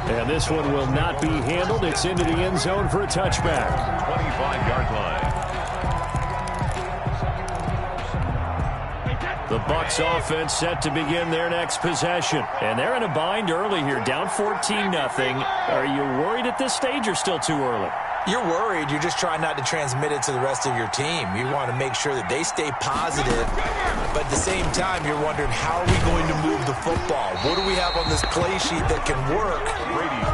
And this one will not be handled. It's into the end zone for a touchback. 25-yard line. The Bucs offense set to begin their next possession. And they're in a bind early here, down 14-0. Are you worried at this stage or still too early? You're worried. You're just trying not to transmit it to the rest of your team. You want to make sure that they stay positive. But at the same time, you're wondering, how are we going to move the football? What do we have on this play sheet that can work?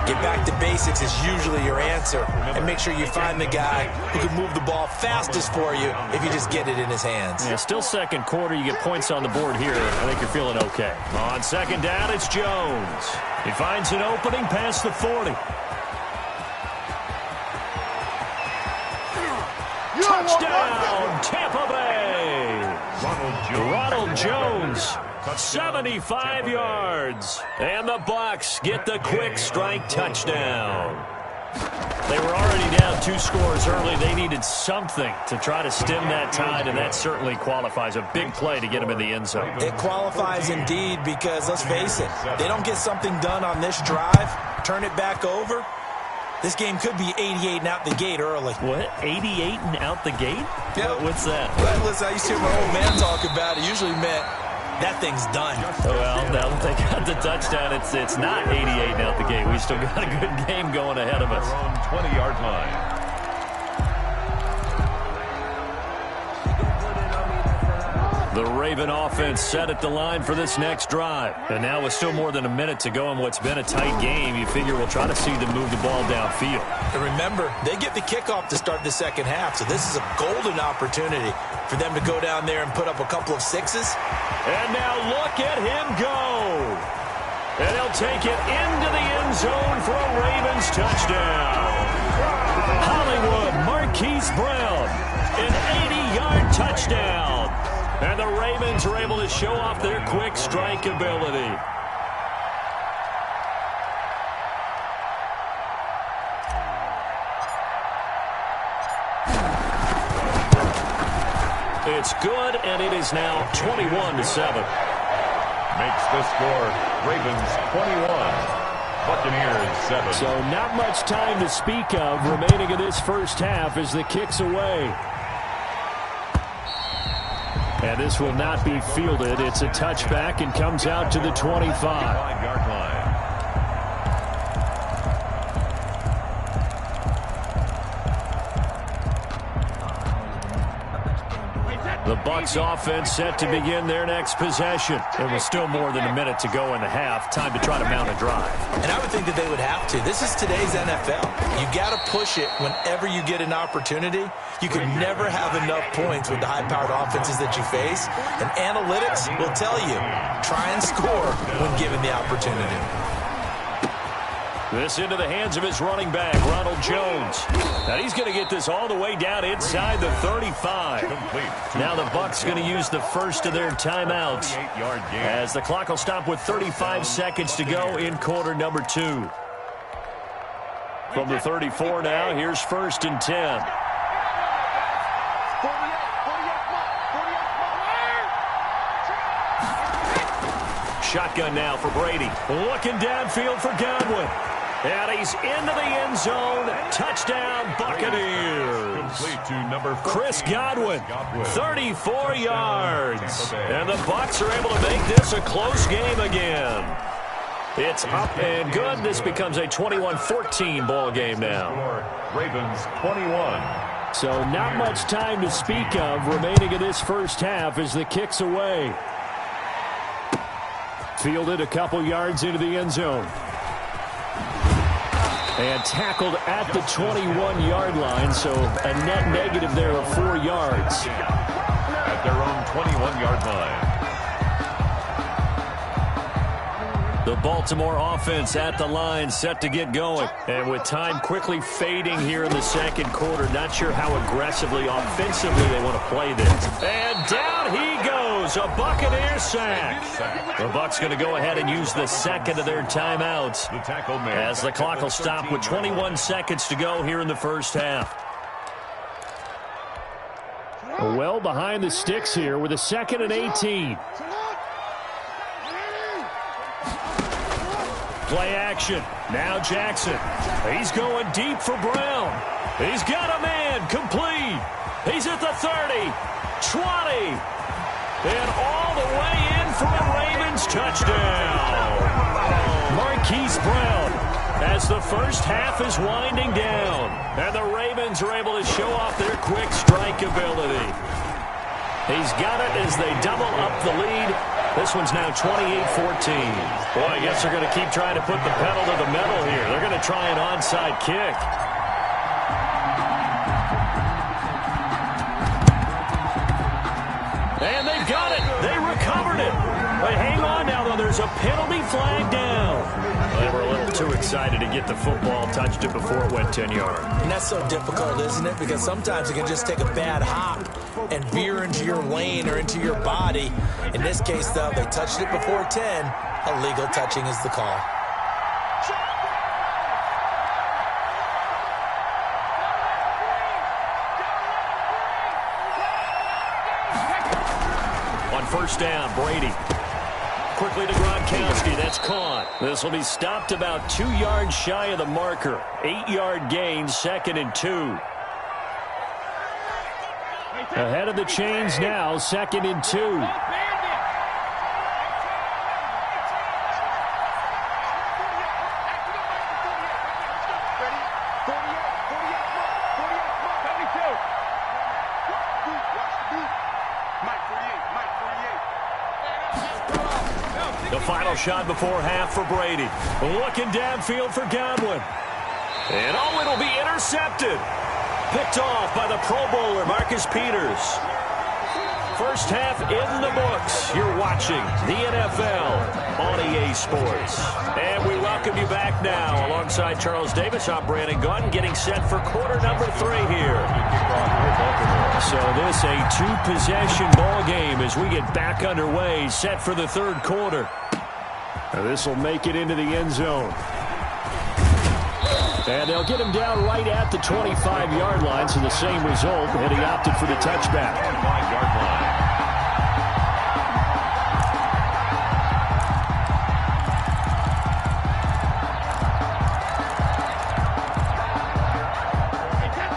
Get back to basics is usually your answer. And make sure you find the guy who can move the ball fastest for you if you just get it in his hands. Yeah, still 2nd quarter. You get points on the board here. I think you're feeling okay. On 2nd down, it's Jones. He finds an opening past the 40. Touchdown, Tampa Bay! Ronald Jones, 75 yards. And the Bucs get the quick strike touchdown. They were already down 2 scores early. They needed something to try to stem that tide, and that certainly qualifies. A big play to get them in the end zone. It qualifies indeed because, let's face it, they don't get something done on this drive, turn it back over, this game could be 88 and out the gate early. What? 88 and out the gate? Yeah. What's that? Well, listen, I used to hear my old man talk about it. Usually meant that thing's done. Well, now that they got the touchdown, it's not 88 and out the gate. We still got a good game going ahead of us. 20-yard line. The Raven offense set at the line for this next drive. And now with still more than a minute to go in what's been a tight game, you figure we'll try to see them move the ball downfield. And remember, they get the kickoff to start the second half, so this is a golden opportunity for them to go down there and put up a couple of 6s. And now look at him go. And he'll take it into the end zone for a Ravens touchdown. Hollywood Marquise Brown, an 80-yard touchdown. And the Ravens are able to show off their quick strike ability. It's good, and it is now 21-7. Makes the score Ravens 21, Buccaneers 7. So not much time to speak of remaining in this first half as the kick's away. And this will not be fielded. It's a touchback and comes out to the 25-yard line. The Bucs offense set to begin their next possession. It was still more than a minute to go in the half. Time to try to mount a drive. And I would think that they would have to. This is today's NFL. You got to push it whenever you get an opportunity. You can never have enough points with the high-powered offenses that you face. And analytics will tell you, try and score when given the opportunity. This into the hands of his running back, Ronald Jones. Now he's going to get this all the way down inside the 35. Now the Bucs going to use the first of their timeouts as the clock will stop with 35 seconds to go in quarter number 2. From the 34 now, here's 1st and 10. Shotgun now for Brady. Looking downfield for Godwin. And he's into the end zone. Touchdown, Buccaneers. Complete to number 14, Chris Godwin, 34 yards. And the Bucs are able to make this a close game again. It's up and good. This becomes a 21-14 ball game now. Ravens 21. So not much time to speak of remaining in this first half as the kick's away. Fielded a couple yards into the end zone. And tackled at the 21-yard line, so a net negative there of 4 yards. At their own 21-yard line. The Baltimore offense at the line, set to get going. And with time quickly fading here in the second quarter, not sure how aggressively, offensively they want to play this. And down he goes, a Buccaneer sack. The Bucs going to go ahead and use the second of their timeouts as the clock will stop with 21 seconds to go here in the first half. Well behind the sticks here with a 2nd and 18. Play action. Now Jackson. He's going deep for Brown. He's got a man. Complete. He's at the 30. 20. And all the way in for a Ravens touchdown. Marquise Brown as the first half is winding down. And the Ravens are able to show off their quick strike ability. He's got it as they double up the lead. This one's now 28-14. Boy, I guess they're going to keep trying to put the pedal to the metal here. They're going to try an onside kick. And they've got it. They recovered it. But hang on now, though. There's a penalty flag down. They were a little too excited to get the football, touched it before it went 10 yards. And that's so difficult, isn't it? Because sometimes you can just take a bad hop and veer into your lane or into your body. In this case, though, they touched it before 10. Illegal touching is the call. On first down, Brady. Quickly to Gronkowski. That's caught. This will be stopped about 2 yards shy of the marker. 8-yard gain, 2nd and 2. Ahead of the chains now, 2nd and 2. The final shot before half for Brady. Looking downfield for Godwin. And oh, it'll be intercepted. Picked off by the Pro Bowler, Marcus Peters. First half in the books. You're watching the NFL on EA Sports. And we welcome you back now. Alongside Charles Davis, I'm Brandon Gunn, getting set for quarter number 3 here. So this a 2-possession ball game as we get back underway, set for the third quarter. Now this will make it into the end zone. And they'll get him down right at the 25-yard line, so the same result, and he opted for the touchback. 25-yard line.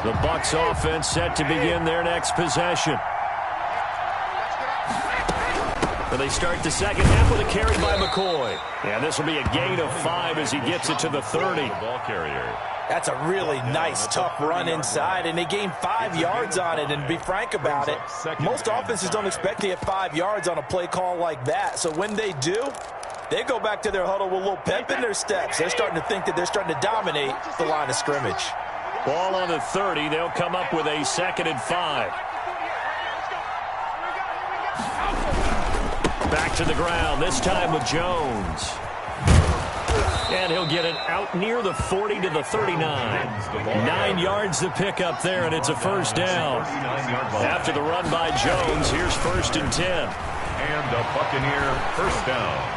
The Bucs offense set to begin their next possession. And they start the second half with a carry by McCoy. And this will be a gain of 5 as he gets it to the 30. Ball carrier. That's a really nice, tough run inside, and they gained 5 yards on it. And to be frank about it, most offenses don't expect to get 5 yards on a play call like that. So when they do, they go back to their huddle with a little pep in their steps. They're starting to think that they're starting to dominate the line of scrimmage. Ball on the 30. They'll come up with a 2nd and 5. Back to the ground, this time with Jones. And he'll get it out near the 40 to the 39. 9 yards to pick up there, and it's a first down. After the run by Jones, here's 1st and 10. And a Buccaneer first down.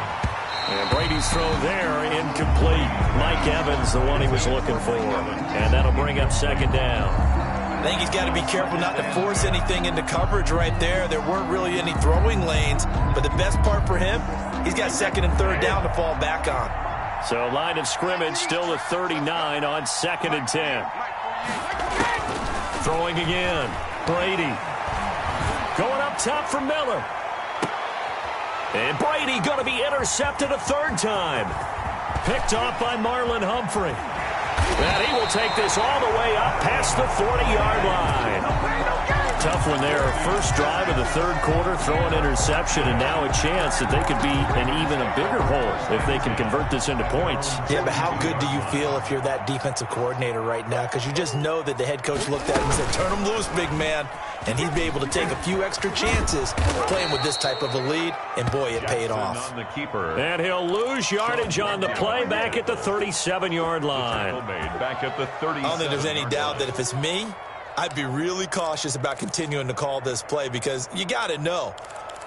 And Brady's throw there, incomplete. Mike Evans, the one he was looking for. And that'll bring up 2nd down. I think he's got to be careful not to force anything into coverage right there. There weren't really any throwing lanes, but the best part for him, he's got 2nd and 3rd down to fall back on. So line of scrimmage still the 39 on 2nd and 10. Throwing again. Brady. Going up top for Miller. And Brady going to be intercepted a 3rd time. Picked off by Marlon Humphrey. And he will take this all the way up past the 40-yard line. Tough one there. First drive of the 3rd quarter, throw an interception, and now a chance that they could be in even a bigger hole if they can convert this into points. Yeah, but how good do you feel if you're that defensive coordinator right now? Because you just know that the head coach looked at him and said, turn him loose, big man. And he'd be able to take a few extra chances playing with this type of a lead, and boy, it paid off. On the keeper. And he'll lose yardage on the play back at the 37-yard line. Back at the 30. I don't think there's any doubt that if it's me, I'd be really cautious about continuing to call this play, because you got to know,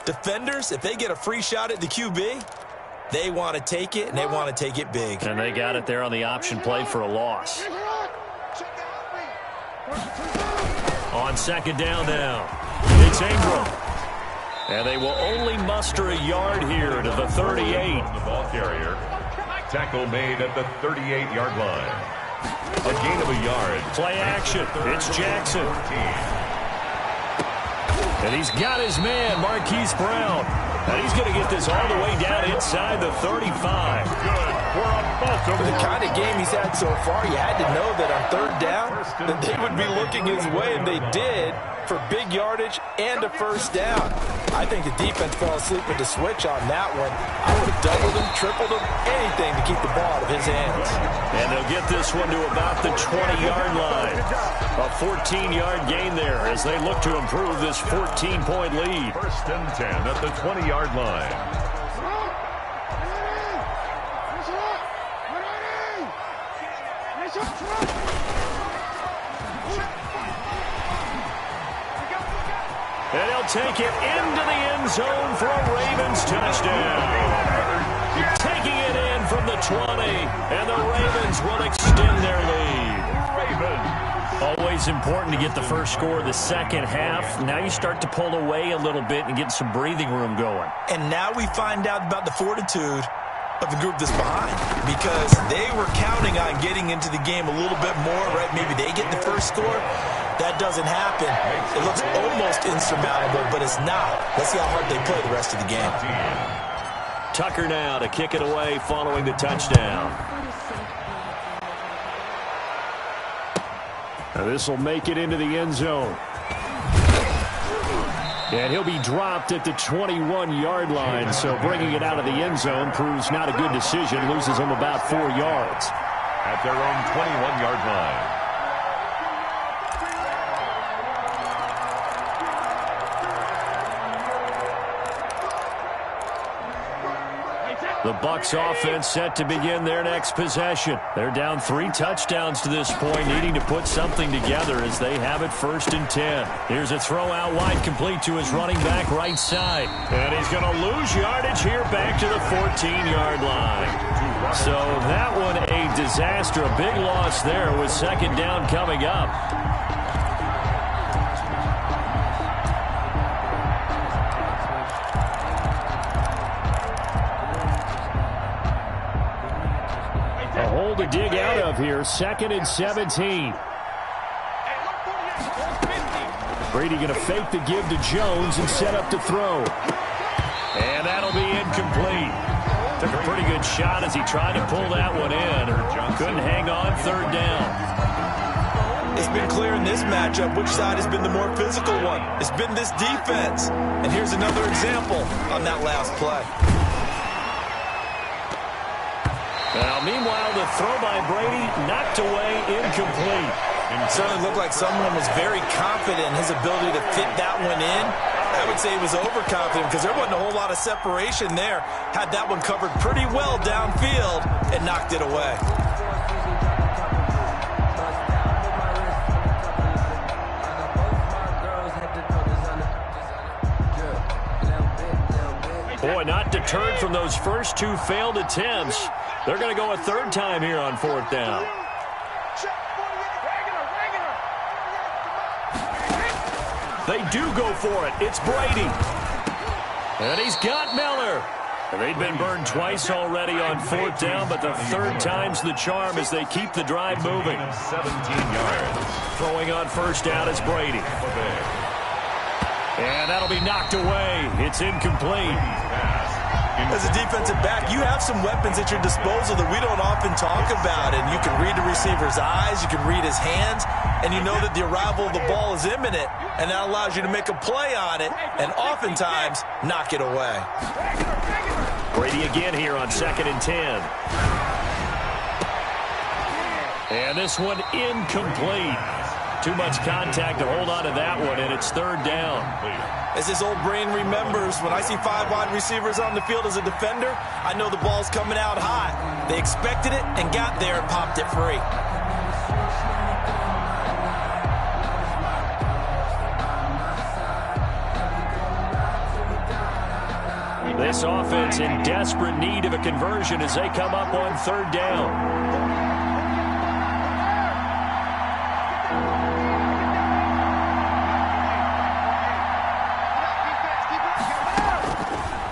defenders, if they get a free shot at the QB, they want to take it, and they want to take it big. And they got it there on the option play for a loss. On 2nd down now, it's Ingram. And they will only muster a yard here to the 38. The ball carrier. Tackle made at the 38-yard line. A gain of a yard. Play action. It's Jackson. And he's got his man, Marquise Brown. And he's going to get this all the way down inside the 35. Good for a Baltimore. For the kind of game he's had so far, you had to know that on 3rd down, that they would be looking his way, and they did, for big yardage and a first down. I think the defense fell asleep at the switch on that one. I would have doubled him, tripled him, anything to keep the ball out of his hands. And they'll get this one to about the 20-yard line. A 14-yard gain there as they look to improve this 14-point lead. 1st and 10 at the 20-yard line. And he'll take it into the end zone for a Ravens touchdown. Taking it in from the 20, and the Ravens will extend their lead. Always important to get the first score of the second half. Now you start to pull away a little bit and get some breathing room going. And now we find out about the fortitude of the group that's behind, because they were counting on getting into the game a little bit more, right? Maybe they get the first score. That doesn't happen. It looks almost insurmountable, but it's not. Let's see how hard they play the rest of the game. Tucker now to kick it away following the touchdown. Now this will make it into the end zone. And he'll be dropped at the 21-yard line, so bringing it out of the end zone proves not a good decision. Loses him about 4 yards. At their own 21-yard line. Bucs offense set to begin their next possession. They're down 3 touchdowns to this point, needing to put something together as they have it 1st and 10. Here's a throw out wide, complete to his running back right side. And he's going to lose yardage here back to the 14-yard line. So that one a disaster, a big loss there with 2nd down coming up. A hole to dig out of here, 2nd and 17. Brady going to fake the give to Jones and set up to throw. And that'll be incomplete. Took a pretty good shot as he tried to pull that one in. Couldn't hang on 3rd down. It's been clear in this matchup which side has been the more physical one. It's been this defense. And here's another example on that last play. Now, meanwhile, the throw by Brady knocked away, incomplete. It certainly looked like someone was very confident in his ability to fit that one in. I would say he was overconfident because there wasn't a whole lot of separation there. Had that one covered pretty well downfield and knocked it away. Boy, not deterred from those first 2 failed attempts. They're going to go a 3rd time here on 4th down. They do go for it. It's Brady. And he's got Miller. And they've been burned twice already on 4th down, but the 3rd time's the charm as they keep the drive moving. 17 yards. Throwing on 1st down is Brady. And that'll be knocked away. It's incomplete. As a defensive back, you have some weapons at your disposal that we don't often talk about. And you can read the receiver's eyes, you can read his hands, and you know that the arrival of the ball is imminent. And that allows you to make a play on it and oftentimes knock it away. Brady again here on 2nd and 10. And this one incomplete. Too much contact to hold on to that one, and it's 3rd down. As his old brain remembers, when I see 5 wide receivers on the field as a defender, I know the ball's coming out hot. They expected it and got there and popped it free. This offense in desperate need of a conversion as they come up on 3rd down.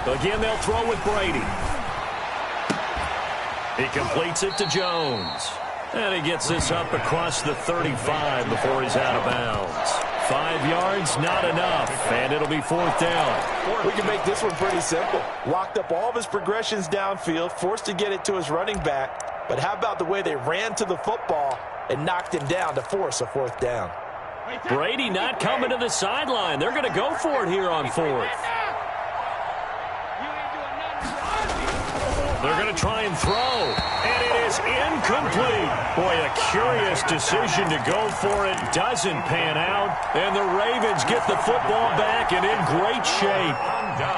Again, they'll throw with Brady. He completes it to Jones. And he gets this up across the 35 before he's out of bounds. 5 yards, not enough, and it'll be 4th down. We can make this one pretty simple. Locked up all of his progressions downfield, forced to get it to his running back. But how about the way they ran to the football and knocked him down to force a 4th down? Brady not coming to the sideline. They're going to go for it here on 4th. They're going to try and throw, and it is incomplete. Boy, a curious decision to go for it doesn't pan out, and the Ravens get the football back and in great shape.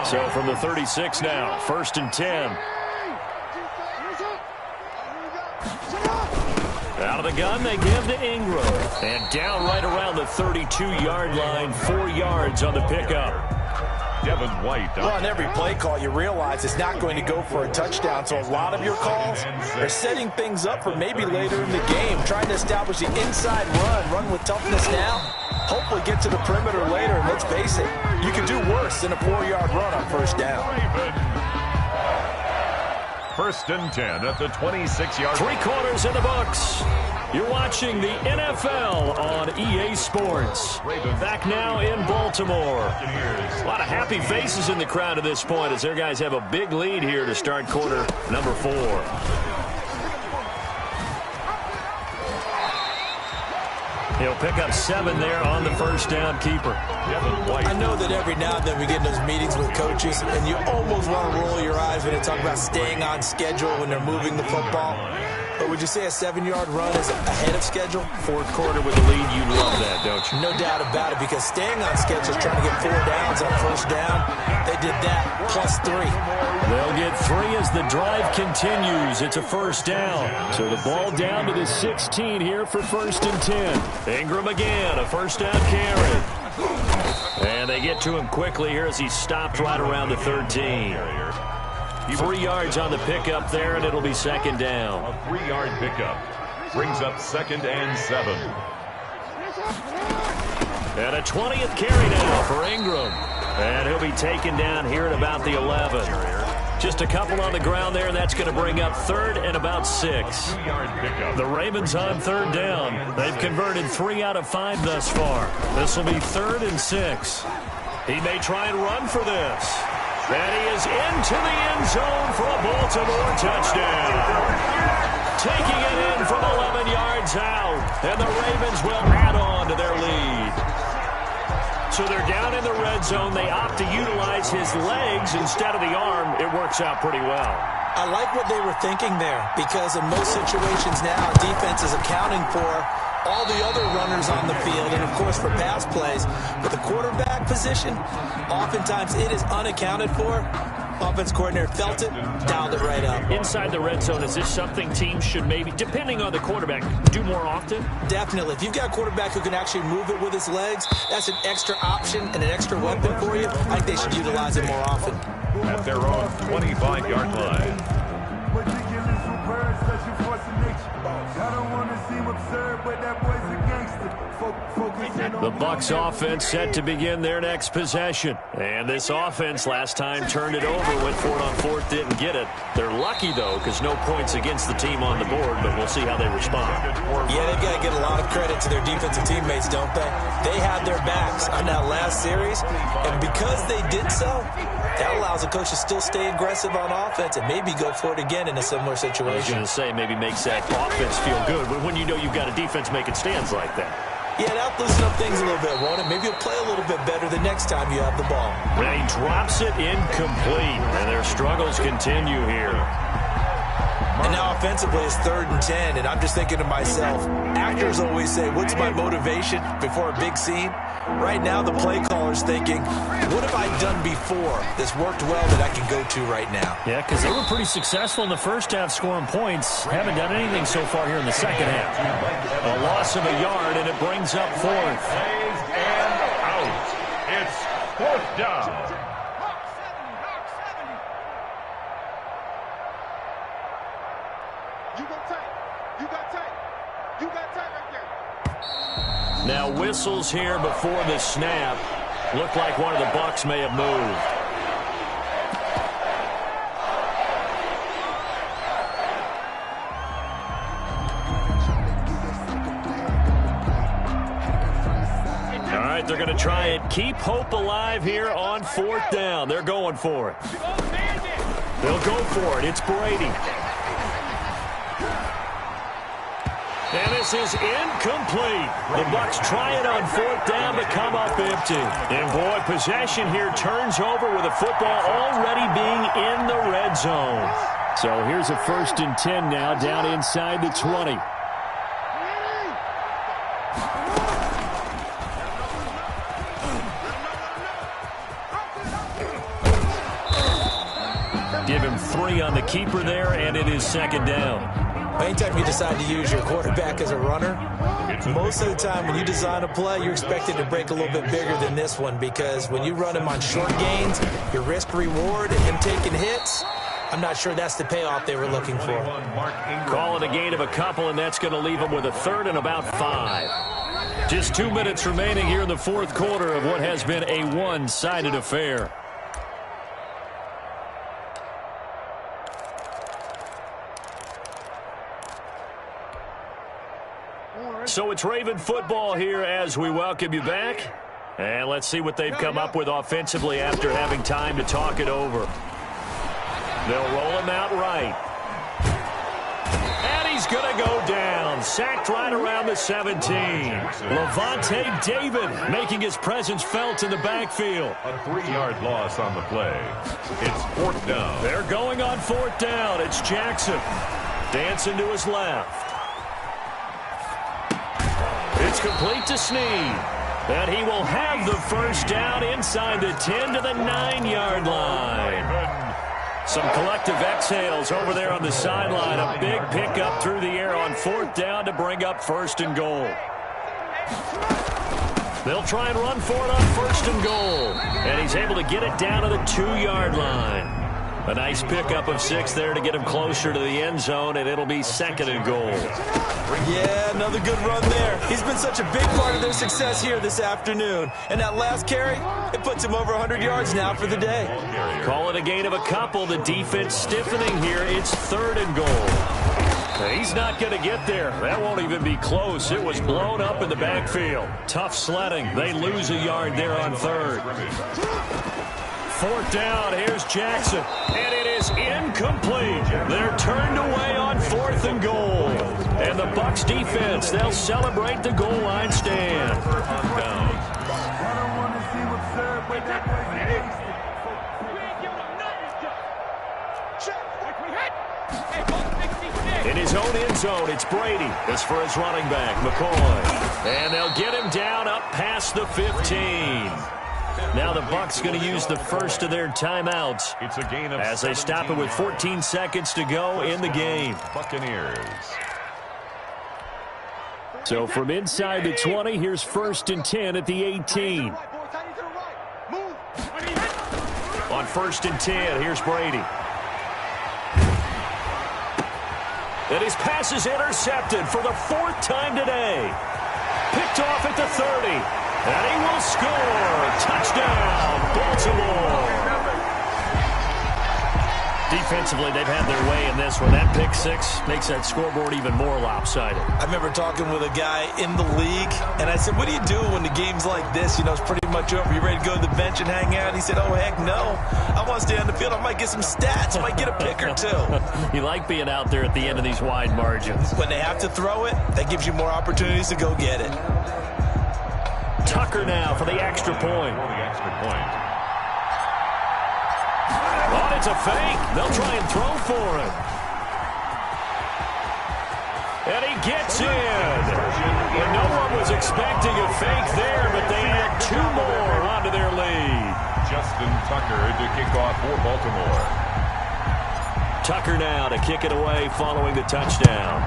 So from the 36 now, 1st and 10. Out of the gun, they give to Ingram, and down right around the 32-yard line, 4 yards on the pickup. Devin White. Well, on every play call, you realize it's not going to go for a touchdown. So a lot of your calls are setting things up for maybe later in the game, trying to establish the inside run with toughness now, hopefully get to the perimeter later. And let's face it, you can do worse than a 4-yard run on 1st down. 1st and 10 at the 26-yard. 3 quarters in the books. You're watching the NFL on EA Sports. Back now in Baltimore. A lot of happy faces in the crowd at this point as their guys have a big lead here to start quarter number 4. He'll pick up 7 there on the 1st down keeper. I know that every now and then we get in those meetings with coaches, and you almost want to roll your eyes when they talk about staying on schedule when they're moving the football. But would you say a 7-yard run is ahead of schedule? Fourth quarter with the lead, you love that, don't you? No doubt about it, because staying on schedule is trying to get 4 downs on first down. They did that, plus 3. They'll get 3 as the drive continues. It's a first down. So the ball down to the 16 here for 1st and 10. Ingram again, a first down carry. And they get to him quickly here as he stopped right around the 13. 3 yards on the pickup there, and it'll be 2nd down. A 3-yard pickup brings up 2nd and 7. And a 20th carry now for Ingram. And he'll be taken down here at about the 11. Just a couple on the ground there, and that's going to bring up 3rd and about 6. The Ravens on 3rd down. They've converted 3 out of 5 thus far. This will be 3rd and 6. He may try and run for this. And he is into the end zone for a Baltimore touchdown. Taking it in from 11 yards out. And the Ravens will add on to their lead. So they're down in the red zone. They opt to utilize his legs instead of the arm. It works out pretty well. I like what they were thinking there, because in most situations now, defense is accounting for all the other runners on the field, and, of course, for pass plays. But the quarterback position, oftentimes it is unaccounted for. Offense coordinator felt it, dialed it right up. Inside the red zone, is this something teams should maybe, depending on the quarterback, do more often? Definitely. If you've got a quarterback who can actually move it with his legs, that's an extra option and an extra weapon for you. I think they should utilize it more often. At their own 25-yard line. The Bucs offense set to begin their next possession. And this offense last time turned it over, went for it on 4th, didn't get it. They're lucky, though, because no points against the team on the board, but we'll see how they respond. Yeah, they've got to get a lot of credit to their defensive teammates, don't they? They had their backs on that last series, and because they did so, that allows the coach to still stay aggressive on offense and maybe go for it again in a similar situation. I was going to say, maybe makes that offense feel good, but when you know you've got a defense making stands like that. Yeah, that'll loosen up things a little bit, won't it? Maybe you'll play a little bit better the next time you have the ball. And he drops it incomplete, and their struggles continue here. And now offensively it's 3rd and 10, and I'm just thinking to myself, actors always say, what's my motivation before a big scene? Right now the play caller's thinking, what have I done before that's worked well that I can go to right now? Yeah, because they were pretty successful in the first half scoring points. Haven't done anything so far here in the second half. A loss of a yard, and it brings up 4th. And out. It's 4th down. Now whistles here before the snap. Looked like one of the Bucs may have moved. All right, they're going to try and keep hope alive here on 4th down. They're going for it. They'll go for it. It's Brady. And this is incomplete. The Bucs try it on 4th down, but come up empty. And, boy, possession here turns over with the football already being in the red zone. So here's a 1st and 10 now down inside the 20. Give him 3 on the keeper there, and it is 2nd down. Anytime you decide to use your quarterback as a runner, most of the time when you design a play, you're expected to break a little bit bigger than this one, because when you run him on short gains, your risk-reward and him taking hits, I'm not sure that's the payoff they were looking for. Call it a gain of a couple, and that's going to leave them with a 3rd and about 5. Just 2 minutes remaining here in the 4th quarter of what has been a one-sided affair. So it's Raven football here as we welcome you back. And let's see what they've come up with offensively after having time to talk it over. They'll roll him out right. And he's going to go down. Sacked right around the 17. Levante David making his presence felt in the backfield. A 3-yard loss on the play. It's 4th down. They're going on 4th down. It's Jackson. Dancing to his left. It's complete to Snead. And he will have the first down inside the 10 to the 9-yard line. Some collective exhales over there on the sideline. A big pickup through the air on 4th down to bring up 1st and goal. They'll try and run for it on 1st and goal. And he's able to get it down to the 2-yard line. A nice pickup of 6 there to get him closer to the end zone, and it'll be 2nd and goal. Yeah, another good run there. He's been such a big part of their success here this afternoon. And that last carry, it puts him over 100 yards now for the day. Call it a gain of a couple. The defense stiffening here. It's 3rd and goal. He's not going to get there. That won't even be close. It was blown up in the backfield. Tough sledding. They lose a yard there on 3rd. 4th down, here's Jackson, and it is incomplete. They're turned away on 4th and goal. And the Bucs defense, they'll celebrate the goal line stand. In his own end zone, it's Brady. This for his running back, McCoy. And they'll get him down up past the 15. Now the Bucs going to use the first of their timeouts It's a gain of as they stop it with 14 seconds to go in the game. Buccaneers. So from inside the 20, here's 1st and 10 at the 18. On 1st and 10, here's Brady. And his pass is intercepted for the 4th time today. Picked off at the 30. And he will score. Touchdown, Baltimore. Defensively, they've had their way in this one. That pick 6 makes that scoreboard even more lopsided. I remember talking with a guy in the league, and I said, what do you do when the game's like this? You know, it's pretty much over. You ready to go to the bench and hang out? He said, oh, heck no. I want to stay on the field. I might get some stats. I might get a pick or 2. You like being out there at the end of these wide margins. When they have to throw it, that gives you more opportunities to go get it. Tucker now for the extra point. Oh, it's a fake. They'll try and throw for him. And he gets in. And no one was expecting a fake there, but they add 2 more onto their lead. Justin Tucker to kick off for Baltimore. Tucker now to kick it away following the touchdown.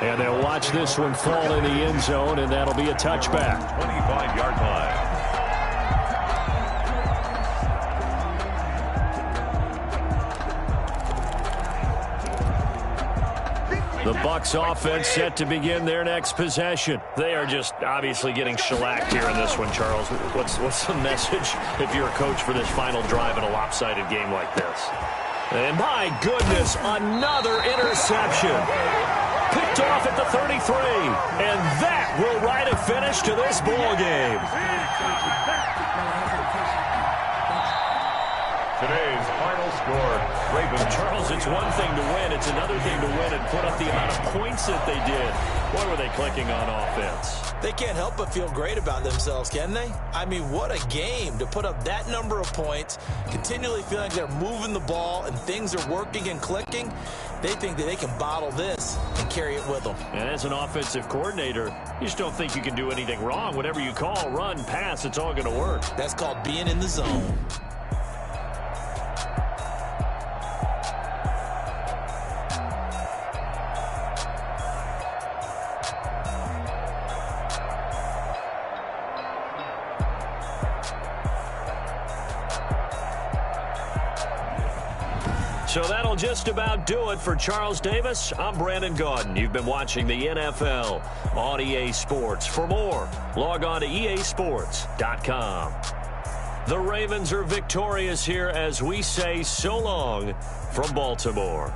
And they'll watch this one fall in the end zone, and that'll be a touchback. 25-yard line. The Bucs offense set to begin their next possession. They are just obviously getting shellacked here in this one, Charles. What's the message if you're a coach for this final drive in a lopsided game like this? And my goodness, another interception. Picked off at the 33, and that will write a finish to this ball game. Today's final score, Ravens. Charles, it's one thing to win. It's another thing to win and put up the amount of points that they did. Boy, were they clicking on offense. They can't help but feel great about themselves, can they? I mean, what a game to put up that number of points, continually feeling like they're moving the ball and things are working and clicking. They think that they can bottle this and carry it with them. And as an offensive coordinator, you just don't think you can do anything wrong. Whatever you call, run, pass, it's all going to work. That's called being in the zone. So that'll just about do it for Charles Davis. I'm Brandon Gaudin. You've been watching the NFL on EA Sports. For more, log on to easports.com. The Ravens are victorious here as we say so long from Baltimore.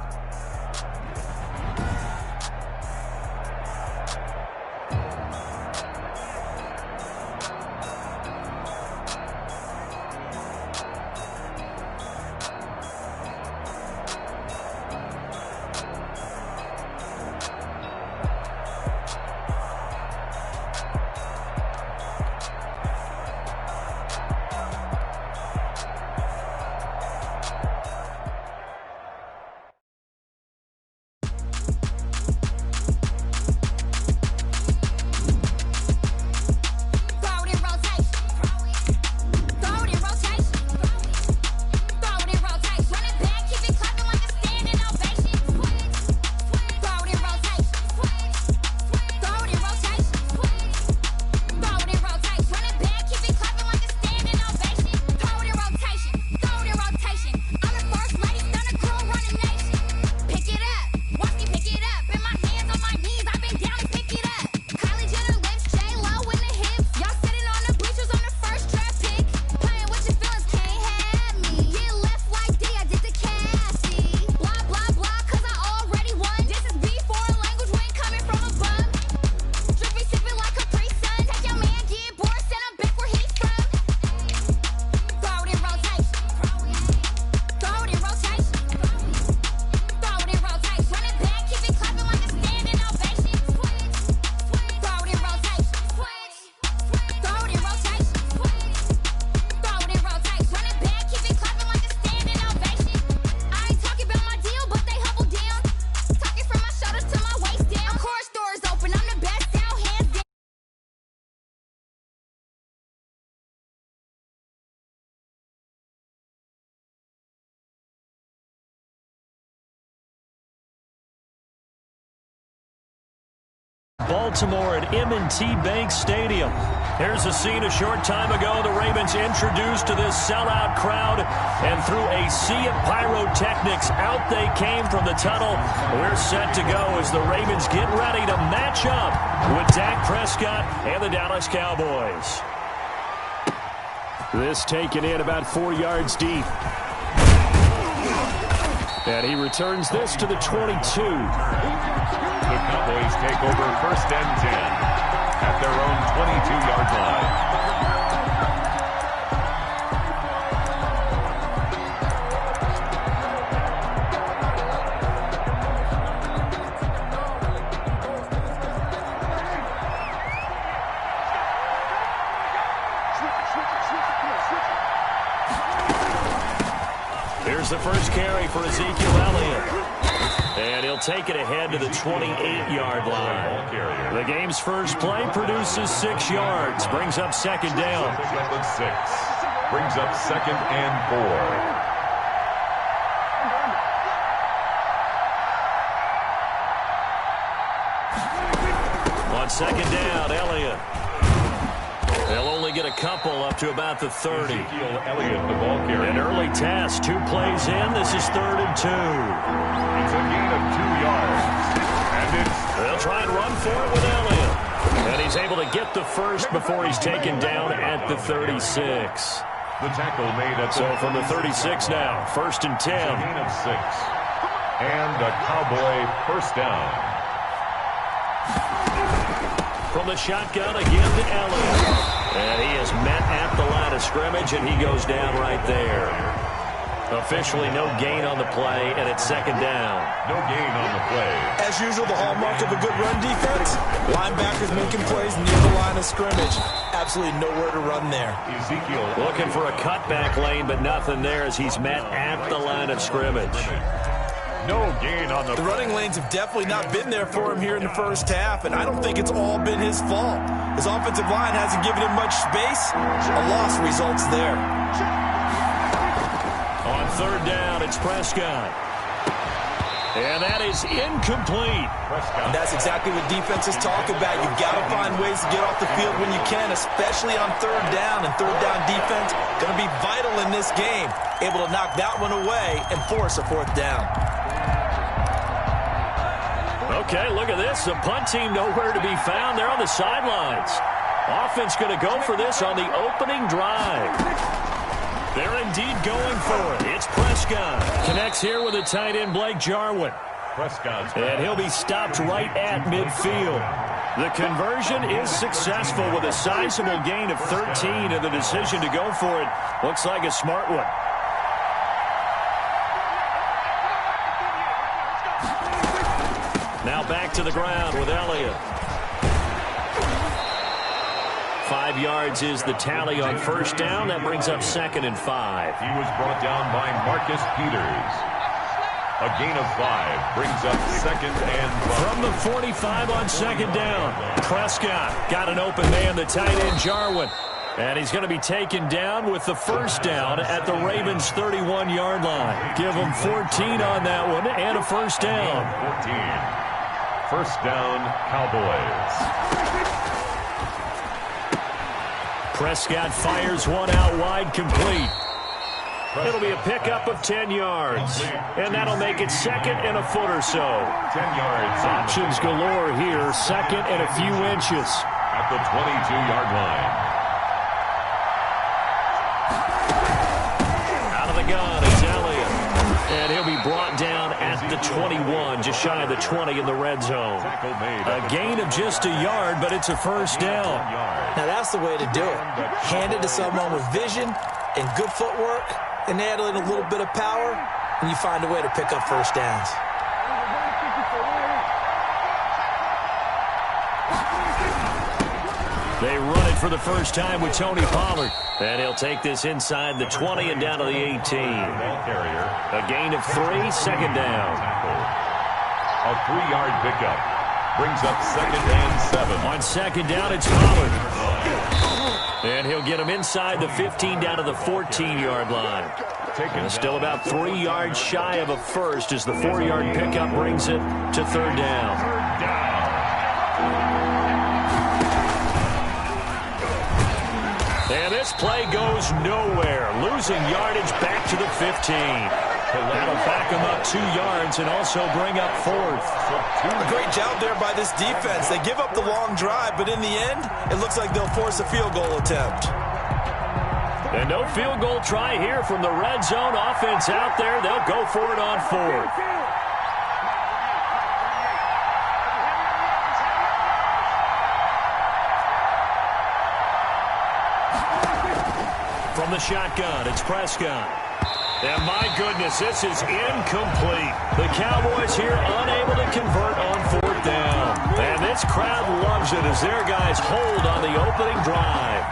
Baltimore at M&T Bank Stadium. Here's a scene a short time ago. The Ravens introduced to this sellout crowd, and through a sea of pyrotechnics, out they came from the tunnel. We're set to go as the Ravens get ready to match up with Dak Prescott and the Dallas Cowboys. This taken in about 4 yards deep. And he returns this to the 22. The Cowboys take over 1st and 10 at their own 22-yard line. Here's the first carry for Ezekiel Elliott. And he'll take it ahead to the 28-yard line. The game's first play produces 6 yards. Brings up 2nd down. Brings up 2nd and 4. On 2nd down, Elliott. They'll only get a couple up to about the 30. Ezekiel Elliott, the ball carrier. An early test. 2 plays in. This is 3rd and 2. It's a gain of 2 yards. And They'll try and run for it with Elliott. And he's able to get the first before he's taken down at the 36. The tackle made at So from the 36 now, 1st and 10. A gain of 6. And a Cowboy 1st down. From the shotgun again to Elliott. And he is met at the line of scrimmage, and he goes down right there. Officially no gain on the play, and it's 2nd down. No gain on the play. As usual, the hallmark of a good run defense, linebackers making plays near the line of scrimmage. Absolutely nowhere to run there. Ezekiel looking for a cutback lane, but nothing there as he's met at the line of scrimmage. No gain on the running lanes have definitely not been there for him here in the first half, and I don't think it's all been his fault. His offensive line hasn't given him much space. A loss results there. On 3rd down, it's Prescott. And that is incomplete. And that's exactly what defenses talk about. You've got to find ways to get off the field when you can, especially on 3rd down. And 3rd down defense going to be vital in this game. Able to knock that one away and force a 4th down. Okay, look at this. The punt team nowhere to be found. They're on the sidelines. Offense going to go for this on the opening drive. They're indeed going for it. It's Prescott. Connects here with the tight end, Blake Jarwin. Prescott. And he'll be stopped right at midfield. The conversion is successful with a sizable gain of 13, and the decision to go for it looks like a smart one. Now back to the ground with Elliott. 5 yards is the tally on 1st down. That brings up 2nd and 5. He was brought down by Marcus Peters. A gain of 5 brings up 2nd and 5. From the 45 on 2nd down, Prescott got an open man, the tight end Jarwin. And he's going to be taken down with the 1st down at the Ravens' 31-yard line. Give him 14 on that one and a 1st down. 14. 1st down, Cowboys. Prescott fires one out wide, complete. It'll be a pickup of 10 yards. And that'll make it 2nd and a foot or so. 10 yards. Options galore here, 2nd and a few inches. At the 22-yard line. Out of the gun, it's Elliott. And he'll be brought down at the 21, just shy of the 20 in the red zone. A gain of just a yard, but it's a 1st down. Now that's the way to do it. Hand it to someone with vision and good footwork, and add in a little bit of power, and you find a way to pick up 1st downs. They run it for the first time with Tony Pollard. And he'll take this inside the 20 and down to the 18. A gain of 3, 2nd down. A 3-yard pickup. Brings up 2nd and 7. On 2nd down, it's Pollard. And he'll get him inside the 15 down to the 14-yard line. And still about 3 yards shy of a first as the 4-yard pickup brings it to 3rd down. 3rd down. And this play goes nowhere, losing yardage back to the 15. That'll back them up 2 yards and also bring up 4th. A great job there by this defense. They give up the long drive, but in the end, it looks like they'll force a field goal attempt. And no field goal try here from the red zone offense out there. They'll go for it on 4th. From the shotgun, it's Prescott. And my goodness, this is incomplete. The Cowboys here unable to convert on 4th down. And this crowd loves it as their guys hold on the opening drive.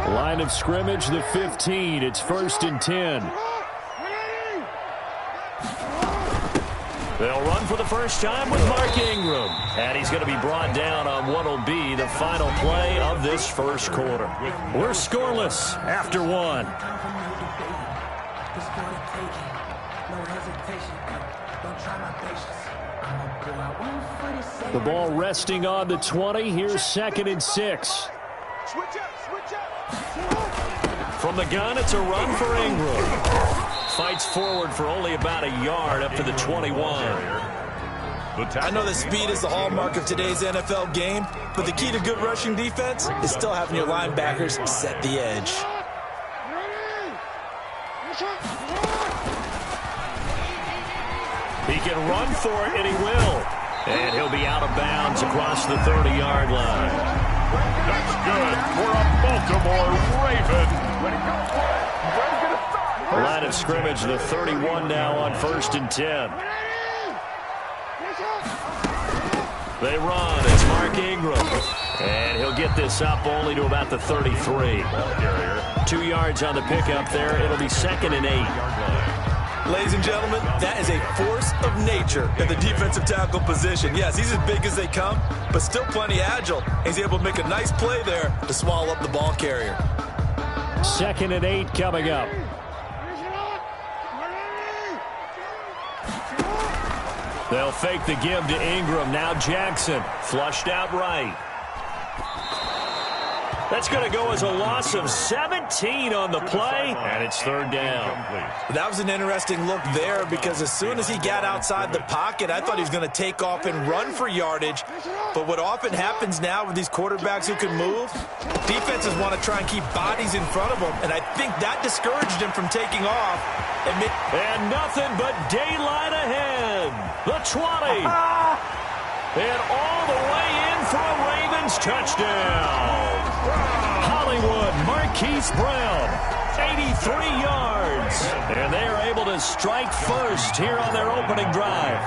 Line of scrimmage, the 15. It's 1st and 10. They'll run for the first time with Mark Ingram. And he's going to be brought down on what will be the final play of this first quarter. We're scoreless after 1. The ball resting on the 20. Here's 2nd and 6. From the gun, it's a run for Ingram. Fights forward for only about a yard up to the 21. I know that speed is the hallmark of today's NFL game, but the key to good rushing defense is still having your linebackers set the edge. He can run for it, and he will. And he'll be out of bounds across the 30-yard line. That's good for a Baltimore Raven. Line of scrimmage, the 31 now on 1st and 10. They run. It's Mark Ingram. And he'll get this up only to about the 33. 2 yards on the pickup there. It'll be 2nd and 8. Ladies and gentlemen, that is a force of nature in the defensive tackle position. Yes, he's as big as they come, but still plenty agile. He's able to make a nice play there to swallow up the ball carrier. 2nd and 8 coming up. They'll fake the give to Ingram. Now Jackson flushed out right. That's going to go as a loss of 17 on the play, and it's 3rd down. That was an interesting look there because as soon as he got outside the pocket, I thought he was going to take off and run for yardage. But what often happens now with these quarterbacks who can move, defenses want to try and keep bodies in front of them, and I think that discouraged him from taking off. And nothing but daylight ahead. The 20. And all the way in for a Ravens touchdown. Hollywood Marquise Brown, 83 yards. And they are able to strike first here on their opening drive.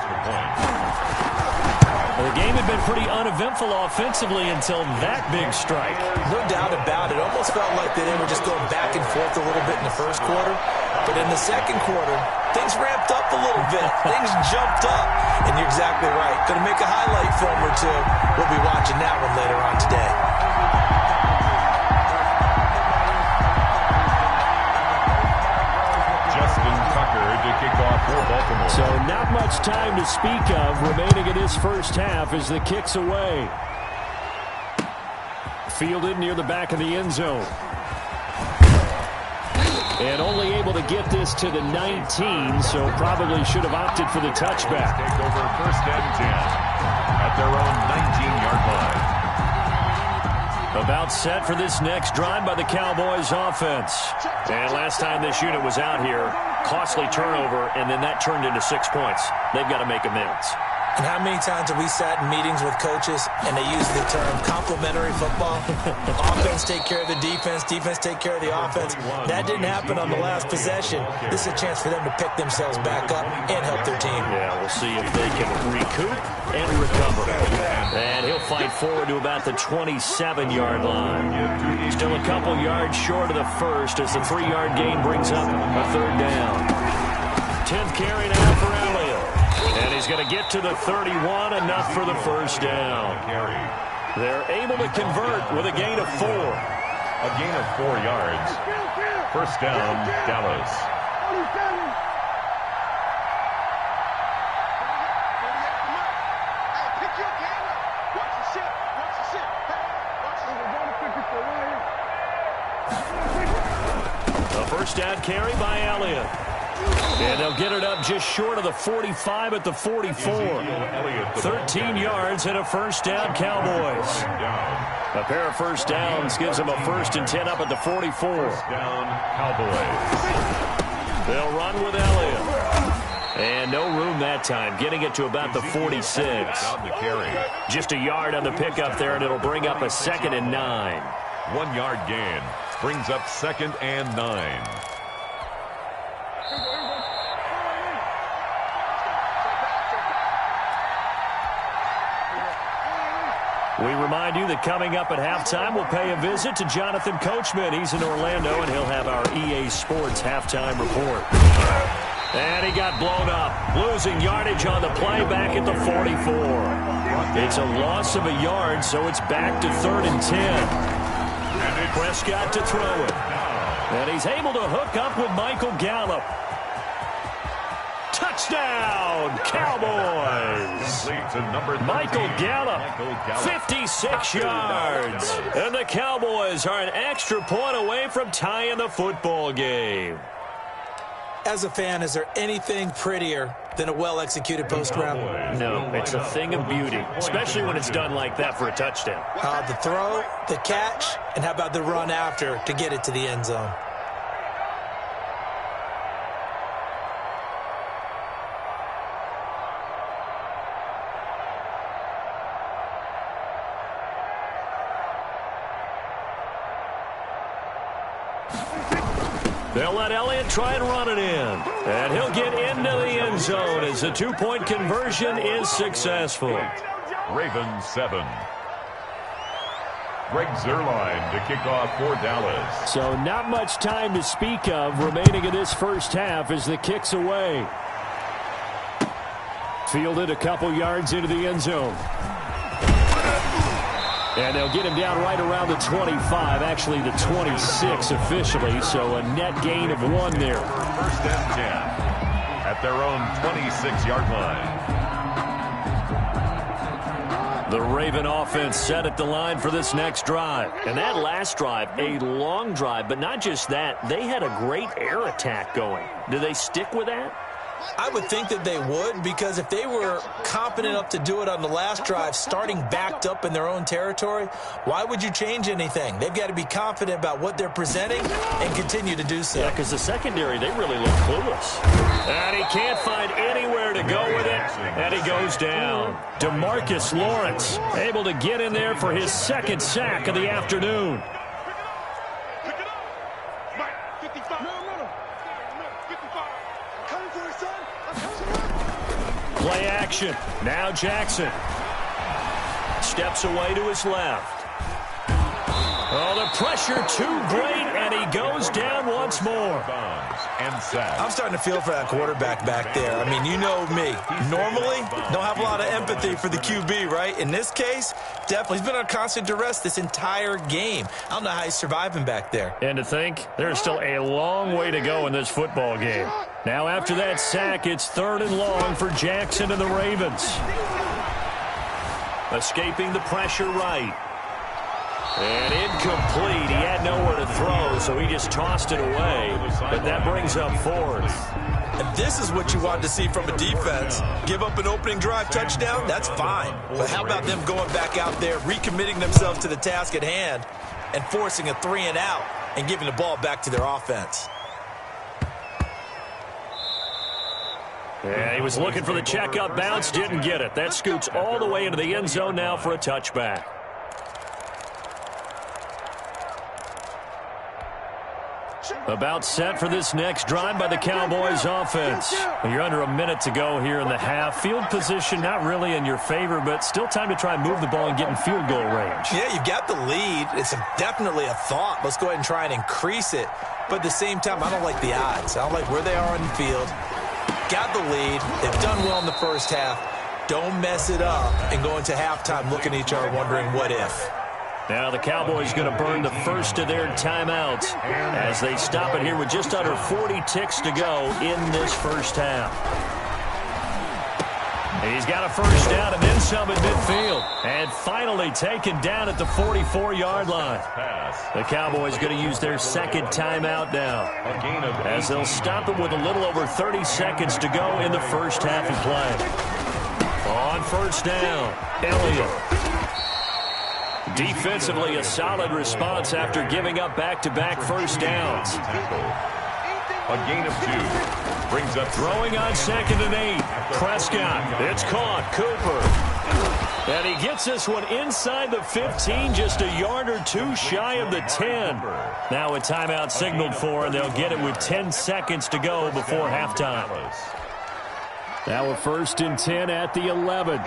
Well, the game had been pretty uneventful offensively until that big strike. No doubt about it. Almost felt like they were just going back and forth a little bit in the first quarter. But in the second quarter, things ramped up a little bit. Things jumped up. And you're exactly right. Going to make a highlight film or two. We'll be watching that one later on today. So not much time to speak of remaining in this first half as the kick's away. Fielded near the back of the end zone. And only able to get this to the 19, so probably should have opted for the touchback. Take over 1st and 10 at their own 19-yard line. About set for this next drive by the Cowboys offense. And last time this unit was out here, costly turnover, and then that turned into 6 points. They've got to make amends. And how many times have we sat in meetings with coaches and they use the term complementary football? Offense take care of the defense, defense take care of the offense. That didn't happen on the last possession. This is a chance for them to pick themselves back up and help their team. Yeah, we'll see if they can recoup and recover. And he'll fight forward to about the 27-yard line. Still a couple yards short of the first as the 3-yard gain brings up a 3rd down. 10th carry now for Elliott. And he's going to get to the 31, enough for the first down. They're able to convert with a gain of 4. A gain of 4 yards. First down, Dallas. A first down carry by Elliott. And they'll get it up just short of the 45 at the 44. 13 yards and a first down, Cowboys. A pair of first downs gives them a 1st and 10 up at the 44. First down, Cowboys. They'll run with Elliott. And no room that time, getting it to about the 46. Just a yard on the pickup there, and it'll bring up a 2nd and 9. 1 yard gain brings up 2nd and 9. We remind you that coming up at halftime, we'll pay a visit to Jonathan Coachman. He's in Orlando, and he'll have our EA Sports halftime report. And he got blown up, losing yardage on the play back at the 44. It's a loss of a yard, so it's back to 3rd and 10. Prescott to throw it. And he's able to hook up with Michael Gallup. Touchdown, Cowboys! Michael Gallup, 56 yards. And the Cowboys are an extra point away from tying the football game. As a fan, is there anything prettier than a well-executed post route? No, it's a thing of beauty, especially when it's done like that for a touchdown. The throw, the catch, and how about the run after to get it to the end zone? They'll let Elliott try and run it in. And he'll get into the end zone as the 2-point conversion is successful. Ravens 7. Greg Zuerlein to kick off for Dallas. So not much time to speak of remaining in this first half as the kick's away. Fielded a couple yards into the end zone. And they'll get him down right around the 25, actually the 26 officially, so a net gain of 1 there. First and 10 at their own 26-yard line. The Raven offense set at the line for this next drive. And that last drive, a long drive, but not just that, they had a great air attack going. Do they stick with that? I would think that they would, because if they were competent enough to do it on the last drive, starting backed up in their own territory, why would you change anything? They've got to be confident about what they're presenting and continue to do so. Yeah, because the secondary, they really look clueless. And he can't find anywhere to go with it, and he goes down. DeMarcus Lawrence able to get in there for his 2nd sack of the afternoon. Play action. Now Jackson. Steps away to his left. Oh, the pressure too great, and he goes down once more. I'm starting to feel for that quarterback back there. I mean, you know me. Normally, don't have a lot of empathy for the QB, right? In this case, definitely. He's been on constant duress this entire game. I don't know how he's surviving back there. And to think, there's still a long way to go in this football game. Now, after that sack, it's 3rd and long for Jackson and the Ravens. Escaping the pressure right. And incomplete. He had nowhere to throw, so he just tossed it away. But that brings up 4th. And this is what you wanted to see from a defense. Give up an opening drive touchdown, that's fine. But how about them going back out there, recommitting themselves to the task at hand, and forcing a 3 and out and giving the ball back to their offense? Yeah, he was looking for the checkup bounce, didn't get it. That scoots all the way into the end zone now for a touchback. About set for this next drive by the Cowboys offense. You're under a minute to go here in the half. Field position not really in your favor, but still time to try and move the ball and get in field goal range. Yeah, you've got the lead. It's definitely a thought. Let's go ahead and try and increase it. But at the same time, I don't like the odds. I don't like where they are on the field. Got the lead. They've done well in the first half. Don't mess it up and go into halftime looking at each other wondering what if. Now the Cowboys going to burn the first of their timeouts as they stop it here with just under 40 ticks to go in this first half. He's got a first down and then some at midfield. And finally taken down at the 44-yard line. The Cowboys going to use their second timeout now, as they'll stop it with a little over 30 seconds to go in the first half of play. On first down, Elliott. Defensively, a solid response after giving up back-to-back first downs. A gain of 2. Brings up throwing on 2nd and 8. Prescott. It's caught. Cooper. And he gets this one inside the 15, just a yard or two shy of the 10. Now a timeout signaled for, and they'll get it with 10 seconds to go before halftime. Now a 1st and 10 at the 11.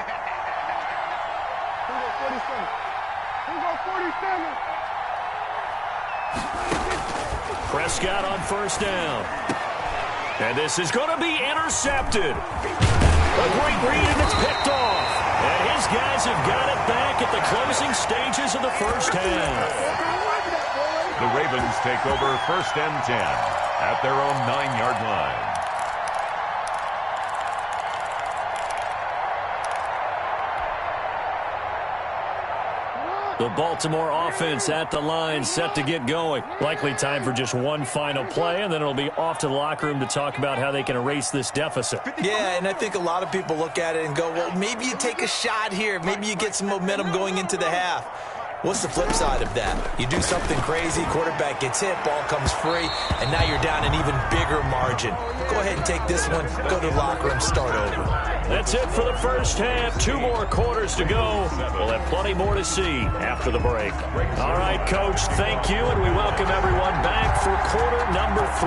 Prescott on first down. And this is going to be intercepted. A great read, and it's picked off. And his guys have got it back at the closing stages of the first half. The Ravens take over 1st and 10 at their own 9-yard line. The Baltimore offense at the line, set to get going. Likely time for just one final play, and then it'll be off to the locker room to talk about how they can erase this deficit. Yeah, and I think a lot of people look at it and go, well, maybe you take a shot here. Maybe you get some momentum going into the half. What's the flip side of that? You do something crazy, quarterback gets hit, ball comes free, and now you're down an even bigger margin. Go ahead and take this one, go to the locker room, start over. That's it for the first half. 2 more quarters to go. We'll have plenty more to see after the break. All right, Coach, thank you, and we welcome everyone back for quarter number 3.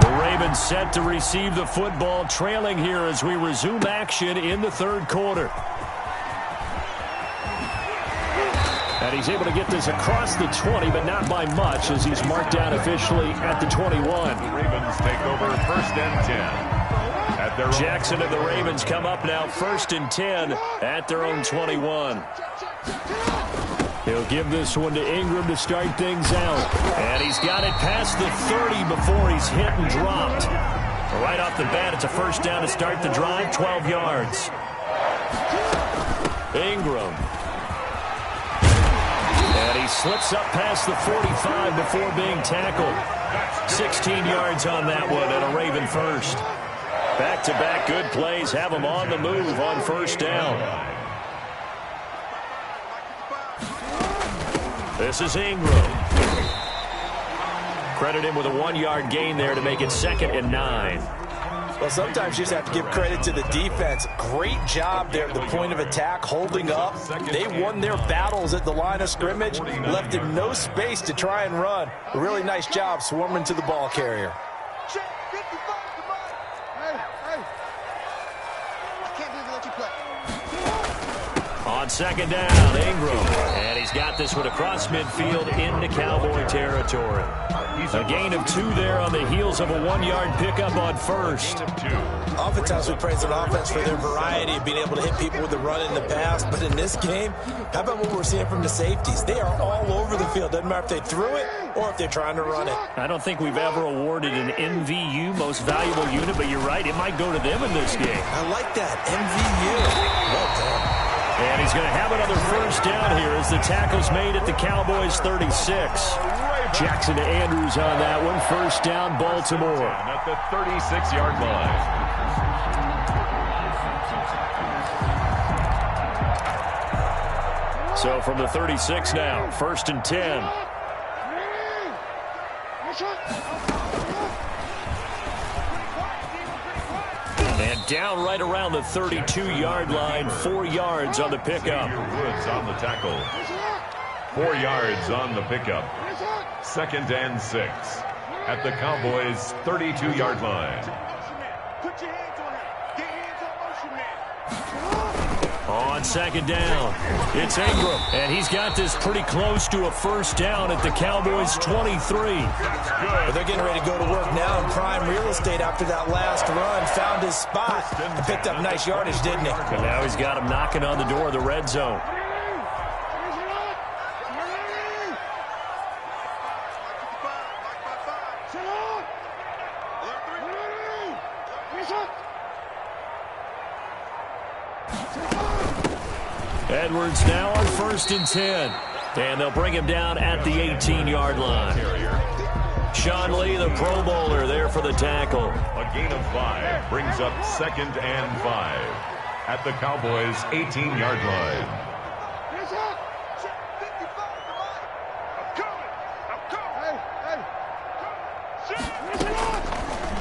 The Ravens set to receive the football, trailing here as we resume action in the 3rd quarter. And he's able to get this across the 20, but not by much, as he's marked down officially at the 21. The Ravens take over 1st and 10. Jackson and the Ravens come up now 1st and 10 at their own 21. He'll give this one to Ingram to start things out. And he's got it past the 30 before he's hit and dropped. Right off the bat, it's a first down to start the drive, 12 yards. Ingram. And he slips up past the 45 before being tackled. 16 yards on that one, and a Raven first. Back-to-back good plays have him on the move on first down. This is Ingram. Credit him with a 1-yard gain there to make it 2nd and 9. Well, sometimes you just have to give credit to the defense. Great job there at the point of attack, holding up. They won their battles at the line of scrimmage, left him no space to try and run. A really nice job swarming to the ball carrier. On 2nd down, Ingram. And he's got this one across midfield into Cowboy territory. A gain of 2 there on the heels of a 1-yard pickup on first. Oftentimes we praise an offense for their variety of being able to hit people with the run in the pass. But in this game, how about what we're seeing from the safeties? They are all over the field. Doesn't matter if they threw it or if they're trying to run it. I don't think we've ever awarded an MVU, most valuable unit, but you're right, it might go to them in this game. I like that, MVU. Well done. And he's going to have another first down here as the tackle's made at the Cowboys 36. Jackson to Andrews on that one. First down, Baltimore. At the 36-yard line. So from the 36 now, 1st and 10. And down right around the 32-yard line, 4 yards on the pickup. Woods on the tackle. 4 yards on the pickup. 2nd and 6 at the Cowboys' 32-yard line. Put your hands on him. Get hands on motion man. On 2nd down, it's Ingram, and he's got this pretty close to a first down at the Cowboys' 23. But they're getting ready to go to work now in prime real estate after that last run. Found his spot and picked up nice yardage, didn't he? And now he's got him knocking on the door of the red zone. Edwards now on 1st and 10. And they'll bring him down at the 18-yard line. Sean Lee, the Pro Bowler, there for the tackle. A gain of 5 brings up 2nd and 5 at the Cowboys' 18-yard line.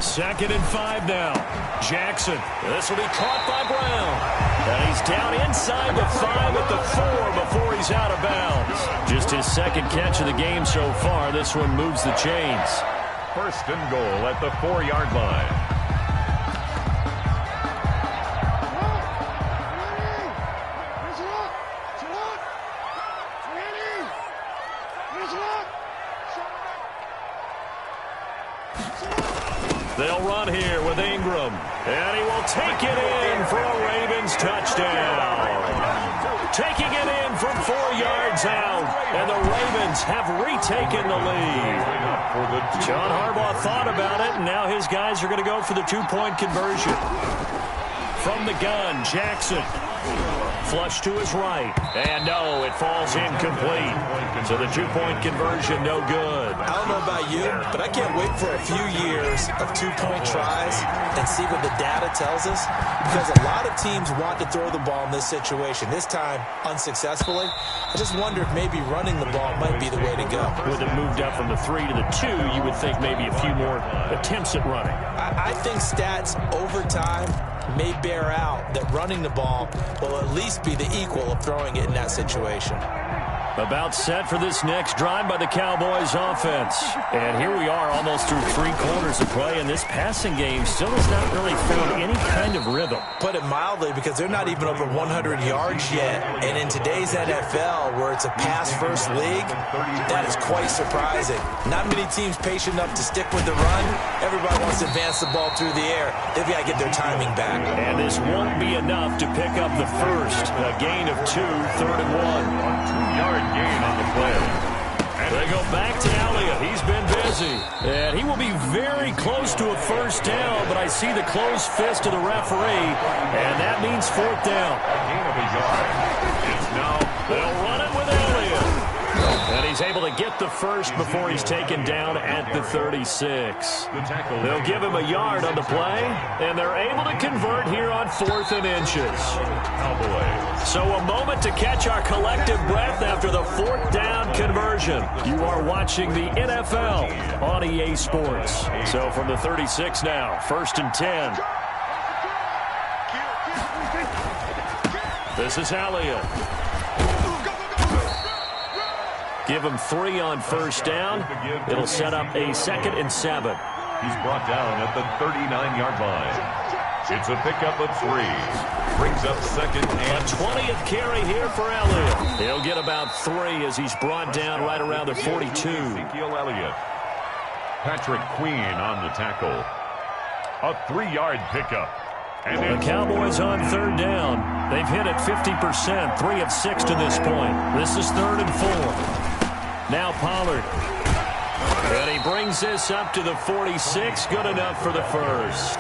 Second and 5 now. Jackson. This will be caught by Brown. And he's down inside the 5 at the 4 before he's out of bounds. Just his second catch of the game so far. This one moves the chains. 1st and goal at the 4-yard line. They'll run here with Ingram. And he will take it in for a Ravens touchdown. Taking it in from 4 yards out. And the Ravens have retaken the lead. John Harbaugh thought about it, and now his guys are going to go for the 2-point conversion. From the gun, Jackson. Flush to his right. And no, it falls incomplete. So the 2-point conversion, no good. I don't know about you, but I can't wait for a few years of 2-point tries and see what the data tells us. Because a lot of teams want to throw the ball in this situation. This time, unsuccessfully. I just wonder if maybe running the ball might be the way to go. With it moved up from the 3 to the 2, you would think maybe a few more attempts at running. I think stats over time may bear out that running the ball will at least be the equal of throwing it in that situation. About set for this next drive by the Cowboys offense. And here we are almost through 3 quarters of play, and this passing game still has not really found any kind of rhythm. Put it mildly, because they're not even over 100 yards yet. And in today's NFL, where it's a pass-first league, that is quite surprising. Not many teams patient enough to stick with the run. Everybody wants to advance the ball through the air. They've got to get their timing back. And this won't be enough to pick up the first. A gain of 2, 3rd and 1. A 2-yard gain on the play. And they go back to Elliott. He's been busy. And he will be very close to a first down, but I see the closed fist of the referee, and that means 4th down. A gain of a yard. It's now. They'll run it with Elliott. And he's able to get the first before he's taken down at the 36. They'll give him a yard on the play, and they're able to convert here on 4th and inches. So a moment to catch our collective breath after the 4th down conversion. You are watching the NFL on EA Sports. So from the 36 now, 1st and 10. This is Elliott. Give him 3 on first down. It'll set up a 2nd and 7. He's brought down at the 39-yard line. It's a pickup of 3. Brings up 2nd and... A 20th carry here for Elliott. He'll get about 3 as he's brought down right around the 42. Ezekiel Elliott. Patrick Queen on the tackle. A 3-yard pickup. And the Cowboys on 3rd down. They've hit it 50%, 3 of 6 to this point. This is 3rd and 4. Now Pollard. And he brings this up to the 46. Good enough for the first.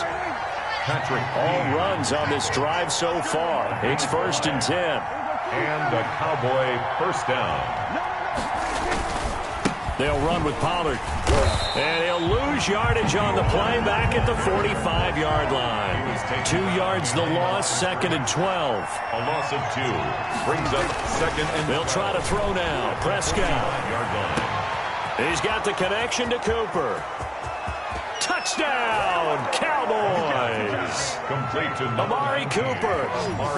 Patrick all runs on this drive so far. It's 1st and 10. And a Cowboy first down. They'll run with Pollard. And he'll lose yardage on the play back at the 45-yard line. 2 yards the loss, 2nd and 12. A loss of 2. Brings up 2nd and... They'll try to throw now. Prescott. He's got the connection to Cooper. Touchdown, Cowboys. Complete to Amari Cooper,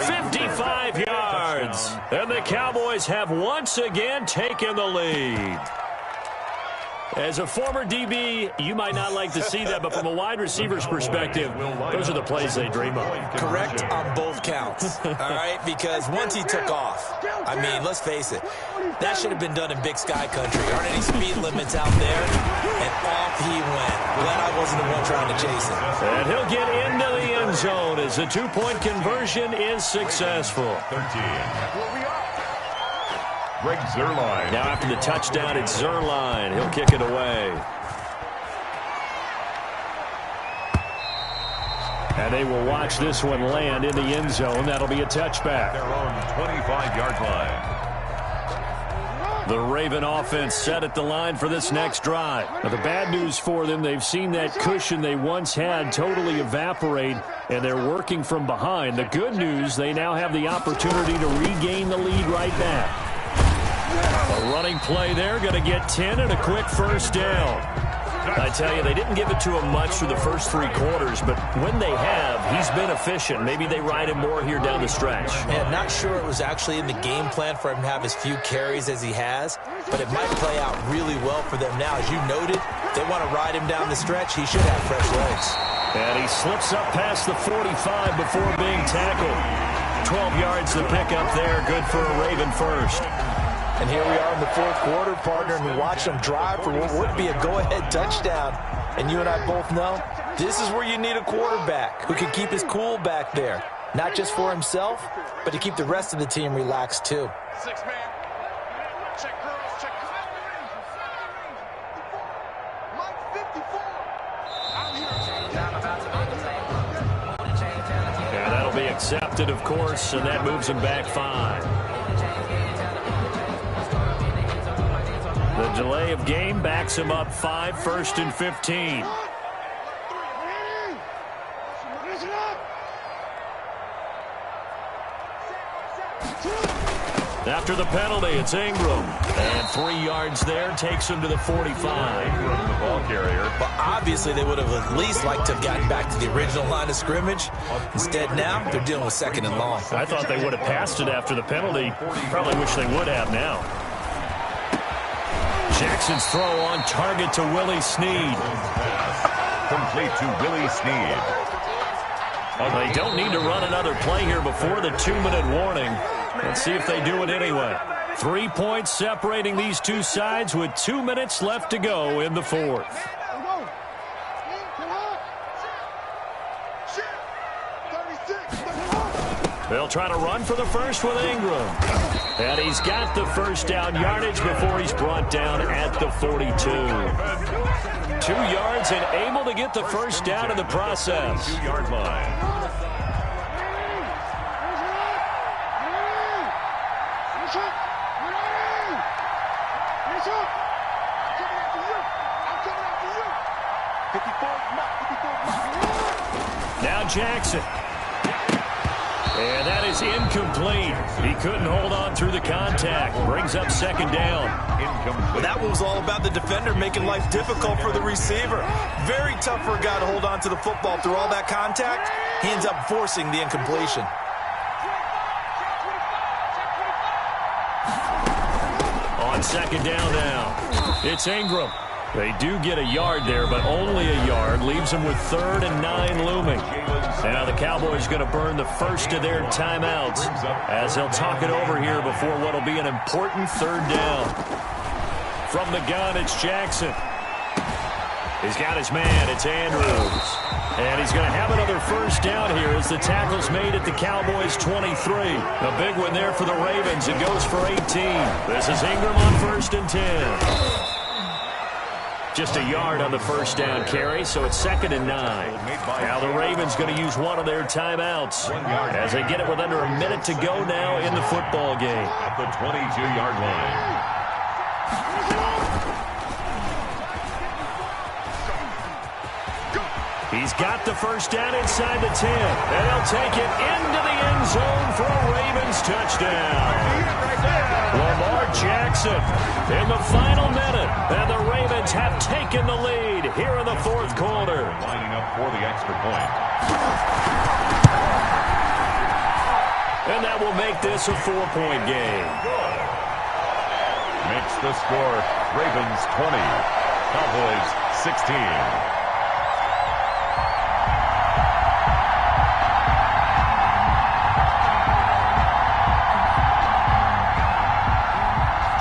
55 yards. And the Cowboys have once again taken the lead. As a former DB, you might not like to see that, but from a wide receiver's perspective, those are the plays they dream of. Correct on both counts, all right? Because once he took off, I mean, let's face it, that should have been done in Big Sky country. Aren't any speed limits out there? And off he went. Glad I wasn't the one trying to chase him. And he'll get into the end zone as the 2-point conversion is successful. 13. Greg Zuerlein. Now after the touchdown, it's Zuerlein. He'll kick it away. And they will watch this one land in the end zone. That'll be a touchback. Their own 25-yard line. The Raven offense set at the line for this next drive. Now, the bad news for them, they've seen that cushion they once had totally evaporate, and they're working from behind. The good news, they now have the opportunity to regain the lead right back. A running play there, going to get 10 and a quick first down. I tell you, they didn't give it to him much through the first 3 quarters, but when they have, he's been efficient. Maybe they ride him more here down the stretch. Yeah, not sure it was actually in the game plan for him to have as few carries as he has, but it might play out really well for them now. As you noted, they want to ride him down the stretch. He should have fresh legs. And he slips up past the 45 before being tackled. 12 yards to pick up there. Good for a Raven first. And here we are in the 4th quarter, partner, and we watch them drive for what would be a go-ahead touchdown. And you and I both know this is where you need a quarterback who can keep his cool back there. Not just for himself, but to keep the rest of the team relaxed, too. 6-man. Check girls, check. Mike 54. I'm here. Yeah, that'll be accepted, of course, and that moves him back 5. The delay of game backs him up 5, 1st and 15. After the penalty, it's Ingram. And 3 yards there takes him to the 45. Ingram, the ball carrier. But obviously they would have at least liked to have gotten back to the original line of scrimmage. Instead now, they're dealing with 2nd and long. I thought they would have passed it after the penalty. Probably wish they would have now. Jackson's throw on target to Willie Snead. Complete to Willie Snead. They don't need to run another play here before the 2-minute warning. Let's see if they do it anyway. 3 points separating these two sides with 2 minutes left to go in the 4th. They'll try to run for the first with Ingram. And he's got the first down yardage before he's brought down at the 42. 2 yards and able to get the first down in the process. 2-yard line. Now Jackson. And that is incomplete. He couldn't hold on through the contact. Brings up 2nd down. Well, that one was all about the defender making life difficult for the receiver. Very tough for a guy to hold on to the football through all that contact. He ends up forcing the incompletion. On 2nd down now. It's Ingram. They do get a yard there, but only a yard. Leaves them with 3rd and 9 looming. Now the Cowboys going to burn the first of their timeouts as they'll talk it over here before what will be an important 3rd down. From the gun, it's Jackson. He's got his man. It's Andrews. And he's going to have another first down here as the tackle's made at the Cowboys' 23. A big one there for the Ravens. It goes for 18. This is Ingram on 1st and 10. Just a yard on the first down carry, so it's 2nd and 9. Now the Ravens going to use one of their timeouts as they get it with under a minute to go now in the football game. At the 22-yard line. He's got the first down inside the 10, and he'll take it into the end zone for a Ravens touchdown. Lamar Jackson in the final minute, and the Ravens have taken the lead here in the 4th quarter. Lining up for the extra point. And that will make this a 4-point game. Makes the score Ravens 20, Cowboys 16.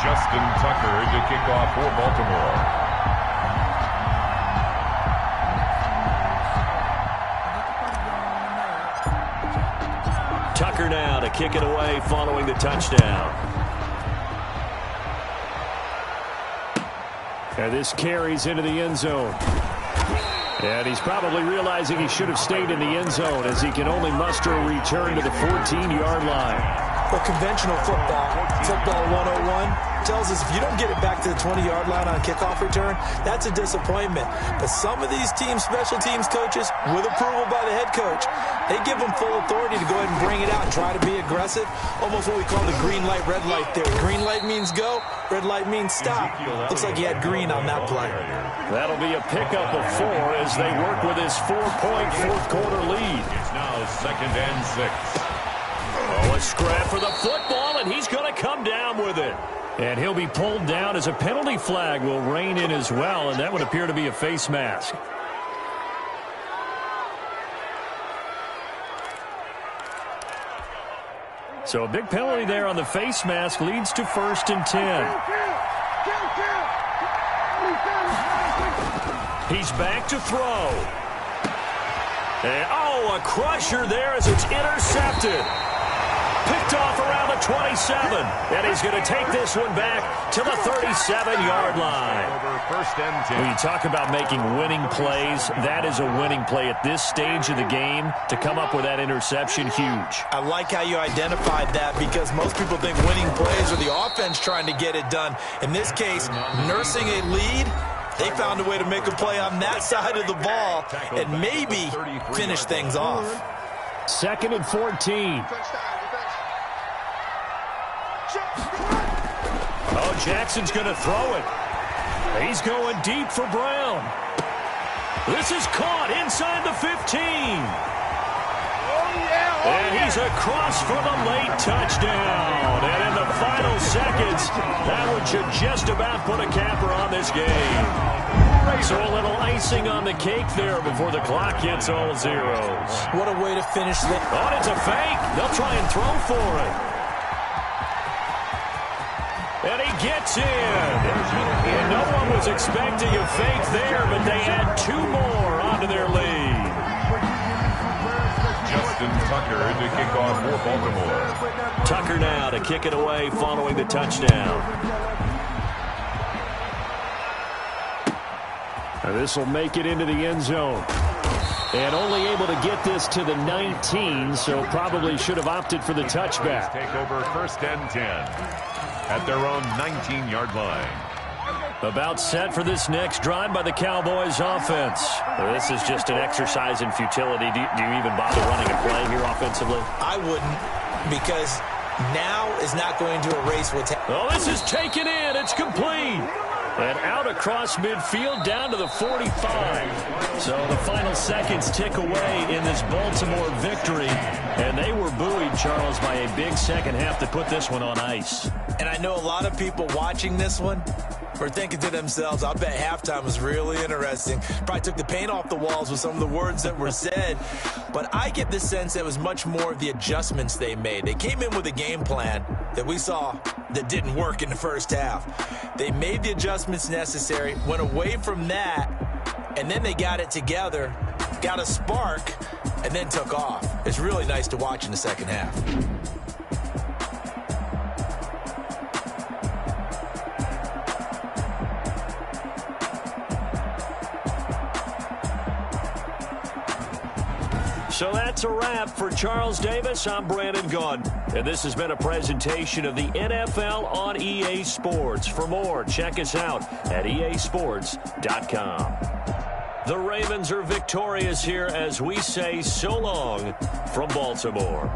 Justin Tucker to kick off for Baltimore. Tucker now to kick it away following the touchdown. And this carries into the end zone. And he's probably realizing he should have stayed in the end zone as he can only muster a return to the 14-yard line. Well, conventional football 101, tells us if you don't get it back to the 20-yard line on kickoff return, that's a disappointment. But some of these special teams coaches, with approval by the head coach, they give them full authority to go ahead and bring it out and try to be aggressive. Almost what we call the green light, red light theory. Green light means go, red light means stop. Looks like he had green on that play. That'll be a pickup of 4 as they work with his 4-point fourth-quarter lead. It's now 2nd and 6. Oh, a scrap for the football, and he's going to come down with it. And he'll be pulled down as a penalty flag will rein in as well, and that would appear to be a face mask. So a big penalty there on the face mask leads to 1st and 10. He's back to throw. And, oh, a crusher there as it's intercepted. Picked off around the 27. And he's going to take this one back to the 37-yard line. Over 1st and 10. When you talk about making winning plays, that is a winning play at this stage of the game. To come up with that interception, huge. I like how you identified that because most people think winning plays are the offense trying to get it done. In this case, nursing a lead, they found a way to make a play on that side of the ball and maybe finish things off. 2nd and 14. Oh, Jackson's going to throw it. He's going deep for Brown. This is caught inside the 15. And he's across for the late touchdown. And in the final seconds, that one should just about put a capper on this game. So a little icing on the cake there before the clock hits all zeros. What a way to finish that. Oh, it's a fake. They'll try and throw for it. And he gets in. And no one was expecting a fake there, but they add 2 more onto their lead. Justin Tucker to kick off for Baltimore. Tucker now to kick it away following the touchdown. This will make it into the end zone. And only able to get this to the 19, so probably should have opted for the touchback. Take over 1st and 10 at their own 19-yard line. About set for this next drive by the Cowboys offense. This is just an exercise in futility. Do you even bother running a play here offensively? I wouldn't, because now is not going to erase what's happening. Oh, this is taken in. It's complete. And out across midfield down to the 45. So the final seconds tick away in this Baltimore victory. And they were buoyed, Charles, by a big second half to put this one on ice. And I know a lot of people watching this one were thinking to themselves, I bet halftime was really interesting. Probably took the paint off the walls with some of the words that were said. But I get the sense that it was much more of the adjustments they made. They came in with a game plan that we saw that didn't work in the first half. They made the adjustments necessary, went away from that, and then they got it together, got a spark, and then took off. It's really nice to watch in the second half. So that's a wrap for Charles Davis. I'm Brandon Gunn. And this has been a presentation of the NFL on EA Sports. For more, check us out at easports.com. The Ravens are victorious here as we say so long from Baltimore.